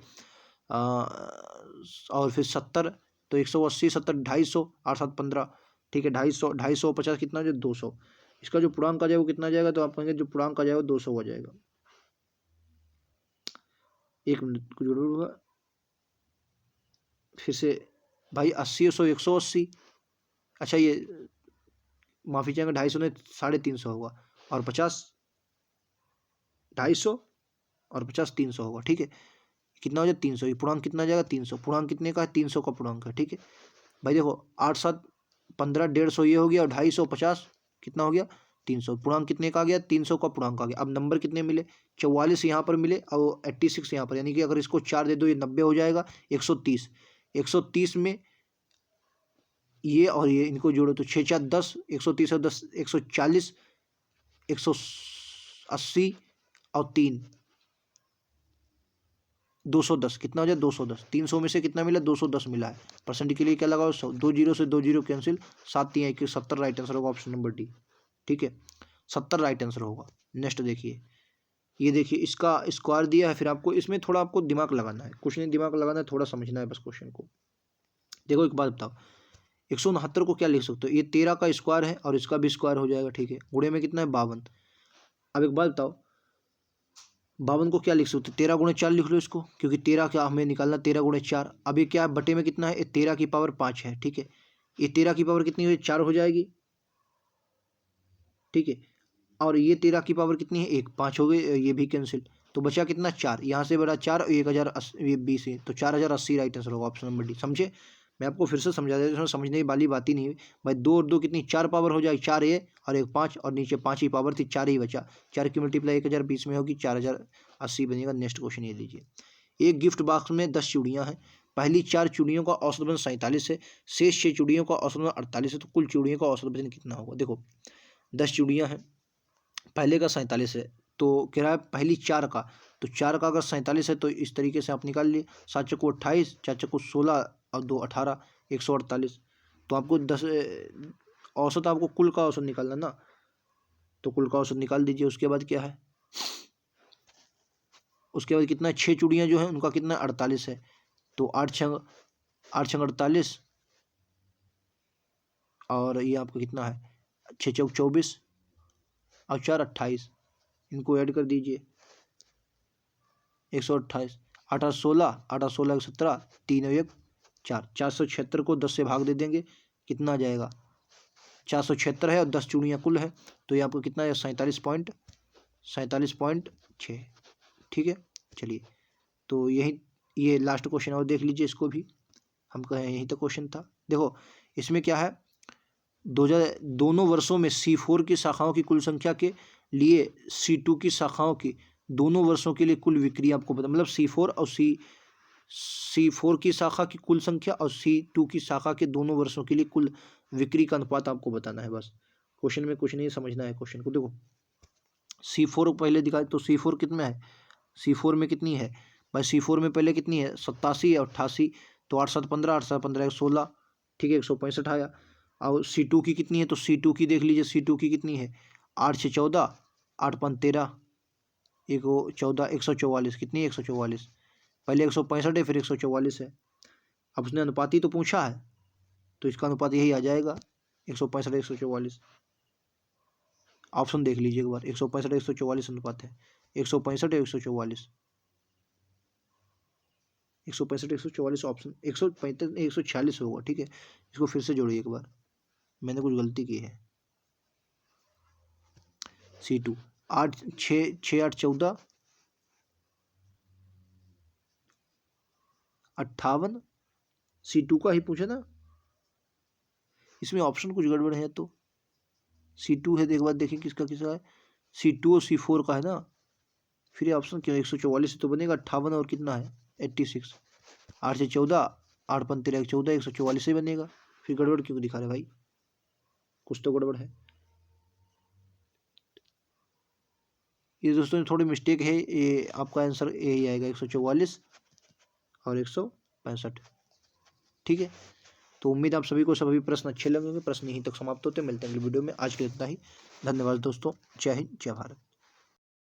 और फिर 70, तो 180 70 250, 8 7 15। ठीक है, 250 250 50 कितना हो जाए, 200। इसका जो पूर्णांक आ जाएगा वो कितना आ जाएगा, तो आप कहेंगे जो पूर्णांक आ जाएगा 200 आ जाएगा। एक मिनट को जोड़ूंगा फिर से भाई, 80 100 180, अच्छा ये माफी चाहेंगे, 250 ने 350 होगा, और 50 250 और 50 300 होगा। ठीक है, कितना हो जाए 300, ये पूर्णांक कितना आ जाएगा 300। पूर्णांक कितने का है, 300 का पूर्णांक है। ठीक है भाई, देखो 8 7 15 150 ये हो गया, और 250 50 कितना हो गया 300। पूर्णांक कितने का आ गया, 300 का पूर्णांक आ गया। अब नंबर कितने मिले, 44 यहाँ पर मिले और 86 यहाँ पर, यानी कि अगर इसको 4 दे दो ये 90 हो जाएगा। 130, 130 में ये और ये इनको जोड़ो तो 6 4 10, 130 और 10 140, 180 और 3 210, कितना हो जाए 210। 300 में से कितना मिला, 210 मिला है। परसेंट के लिए क्या लगाओ, 100। 2 जीरो से 2 जीरो कैंसिल, 7 3 1 70। राइट आंसर होगा ऑप्शन नंबर डी। ठीक है, 70 राइट आंसर होगा। नेक्स्ट देखिए, ये देखिए इसका स्क्वायर दिया है, फिर आपको इसमें थोड़ा आपको दिमाग लगाना है। कुछ नहीं दिमाग लगाना है, थोड़ा समझना है बस क्वेश्चन को। देखो एक बात बताओ, 169 को क्या लिख सकते हो, ये 13 का स्क्वायर है और इसका भी स्क्वायर हो जाएगा। ठीक है, गुणे में कितना है 52। अब एक बात बताओ, 52 को क्या लिख सकते हो, 13 गुणे 4 लिख लो इसको, क्योंकि 13 क्या हमें निकालना, 13 गुणे 4। अब ये क्या है, बटे में कितना है, ये 13 की पावर 5 है। ठीक है, ये 13 की पावर कितनी हुई, 4 हो जाएगी। ठीक है, और ये 13 की पावर कितनी है, 1 5 हो गई, ये भी कैंसिल। तो बचा कितना, 4। यहाँ से बड़ा 4, 1020 है, तो 4080 राइट आंसर होगा ऑप्शन नंबर डी। समझे, मैं आपको फिर से समझा देता हूँ, समझने वाली बात ही नहीं हुई भाई। 2 और 2 कितनी, 4 पावर हो जाएगी, 4 ये और 1 5, और नीचे 5 ही पावर थी, 4 ही बचा। 4 की मल्टीप्लाई 1020 में होगी, 4080 बनेगा। नेक्स्ट क्वेश्चन ये लीजिए, एक गिफ्ट बॉक्स में 10 चूड़ियाँ हैं। पहली 4 चूड़ियों का औसत वजन 47 है, शेष 6 चूड़ियों का औसत वजन 48 है। तो कुल चूड़ियों का औसत वजन कितना होगा। देखो 10 चूड़ियाँ हैं, पहले का 47 है, तो कह रहा है पहली 4 का, तो 4 का अगर 47 है तो इस तरीके से आप निकाल लिए, 7 चक्कू 28, 4 चक्कू 16 और 2 18, 148। तो आपको 10 औसत, आपको कुल का औसत निकालना ना, तो कुल का औसत निकाल दीजिए। उसके बाद क्या है, उसके बाद कितना, 6 चूड़ियाँ जो हैं उनका कितना 48 है, तो 8 छंग 48, और ये आपका कितना है 6 चौक 24 और 4 28, इनको ऐड कर दीजिए 128, 18 16, 18 16 17, 3 और 1 4, 476 को 10 से भाग दे देंगे, कितना आ जाएगा 476 है, और 10 चूड़ियाँ कुल है, तो ये आपको कितना है 47.6। ठीक है, चलिए तो यही ये लास्ट क्वेश्चन और देख लीजिए, इसको भी हम कहें यही तो क्वेश्चन था। देखो इसमें क्या है, दोनों वर्षों में C4 की शाखाओं की कुल संख्या के लिए C2 की शाखाओं की दोनों वर्षों के लिए कुल बिक्री आपको पता, मतलब C4 और C4 की शाखा की कुल संख्या और C2 की शाखा के दोनों वर्षों के लिए कुल बिक्री का अनुपात आपको बताना है बस। क्वेश्चन में कुछ नहीं समझना है क्वेश्चन को। देखो C4 पहले दिखाए तो C4 कितना है, C4 में कितनी है भाई, C4 में पहले कितनी है 87 है 88, तो 8 7 15, 8 7 15 16, ठीक है 165 आया। और C2 की कितनी है, तो C2 की देख लीजिए, C2 की कितनी है 8 6 14, 8 5 13, 1 14, 144, कितनी है 144, पहले 165 है फिर 144 है। अब उसने अनुपाती तो पूछा है, तो इसका अनुपात यही आ जाएगा 165 144। ऑप्शन देख लीजिए एक बार, 165 144 अनुपात है, 165 144, 165 144 ऑप्शन 135 146 होगा, ठीक है। इसको फिर से जोड़िए एक बार, मैंने कुछ गलती की है। C2 8 6 6 8 14 58, C2 का ही पूछा ना, इसमें ऑप्शन कुछ गड़बड़ है। तो C2 है, एक बार देखिए किसका किसका है, C2 और C4 का है ना, फिर ये ऑप्शन क्यों 144 तो बनेगा 58 और कितना है 86, 8 से 14, 8 5 13 14, 144 से बनेगा। फिर गड़बड़ क्यों दिखा रहे भाई, कुछ तो गड़बड़ है। ये दोस्तों थोड़ी मिस्टेक है, ये आपका आंसर यही आएगा 144 और 165, ठीक है। तो उम्मीद आप सभी को सभी प्रश्न अच्छे लगे होंगे। प्रश्न यहीं तक समाप्त होते हैं, मिलते हैं अगली वीडियो में। आज के लिए इतना ही, धन्यवाद दोस्तों, जय हिंद जय भारत।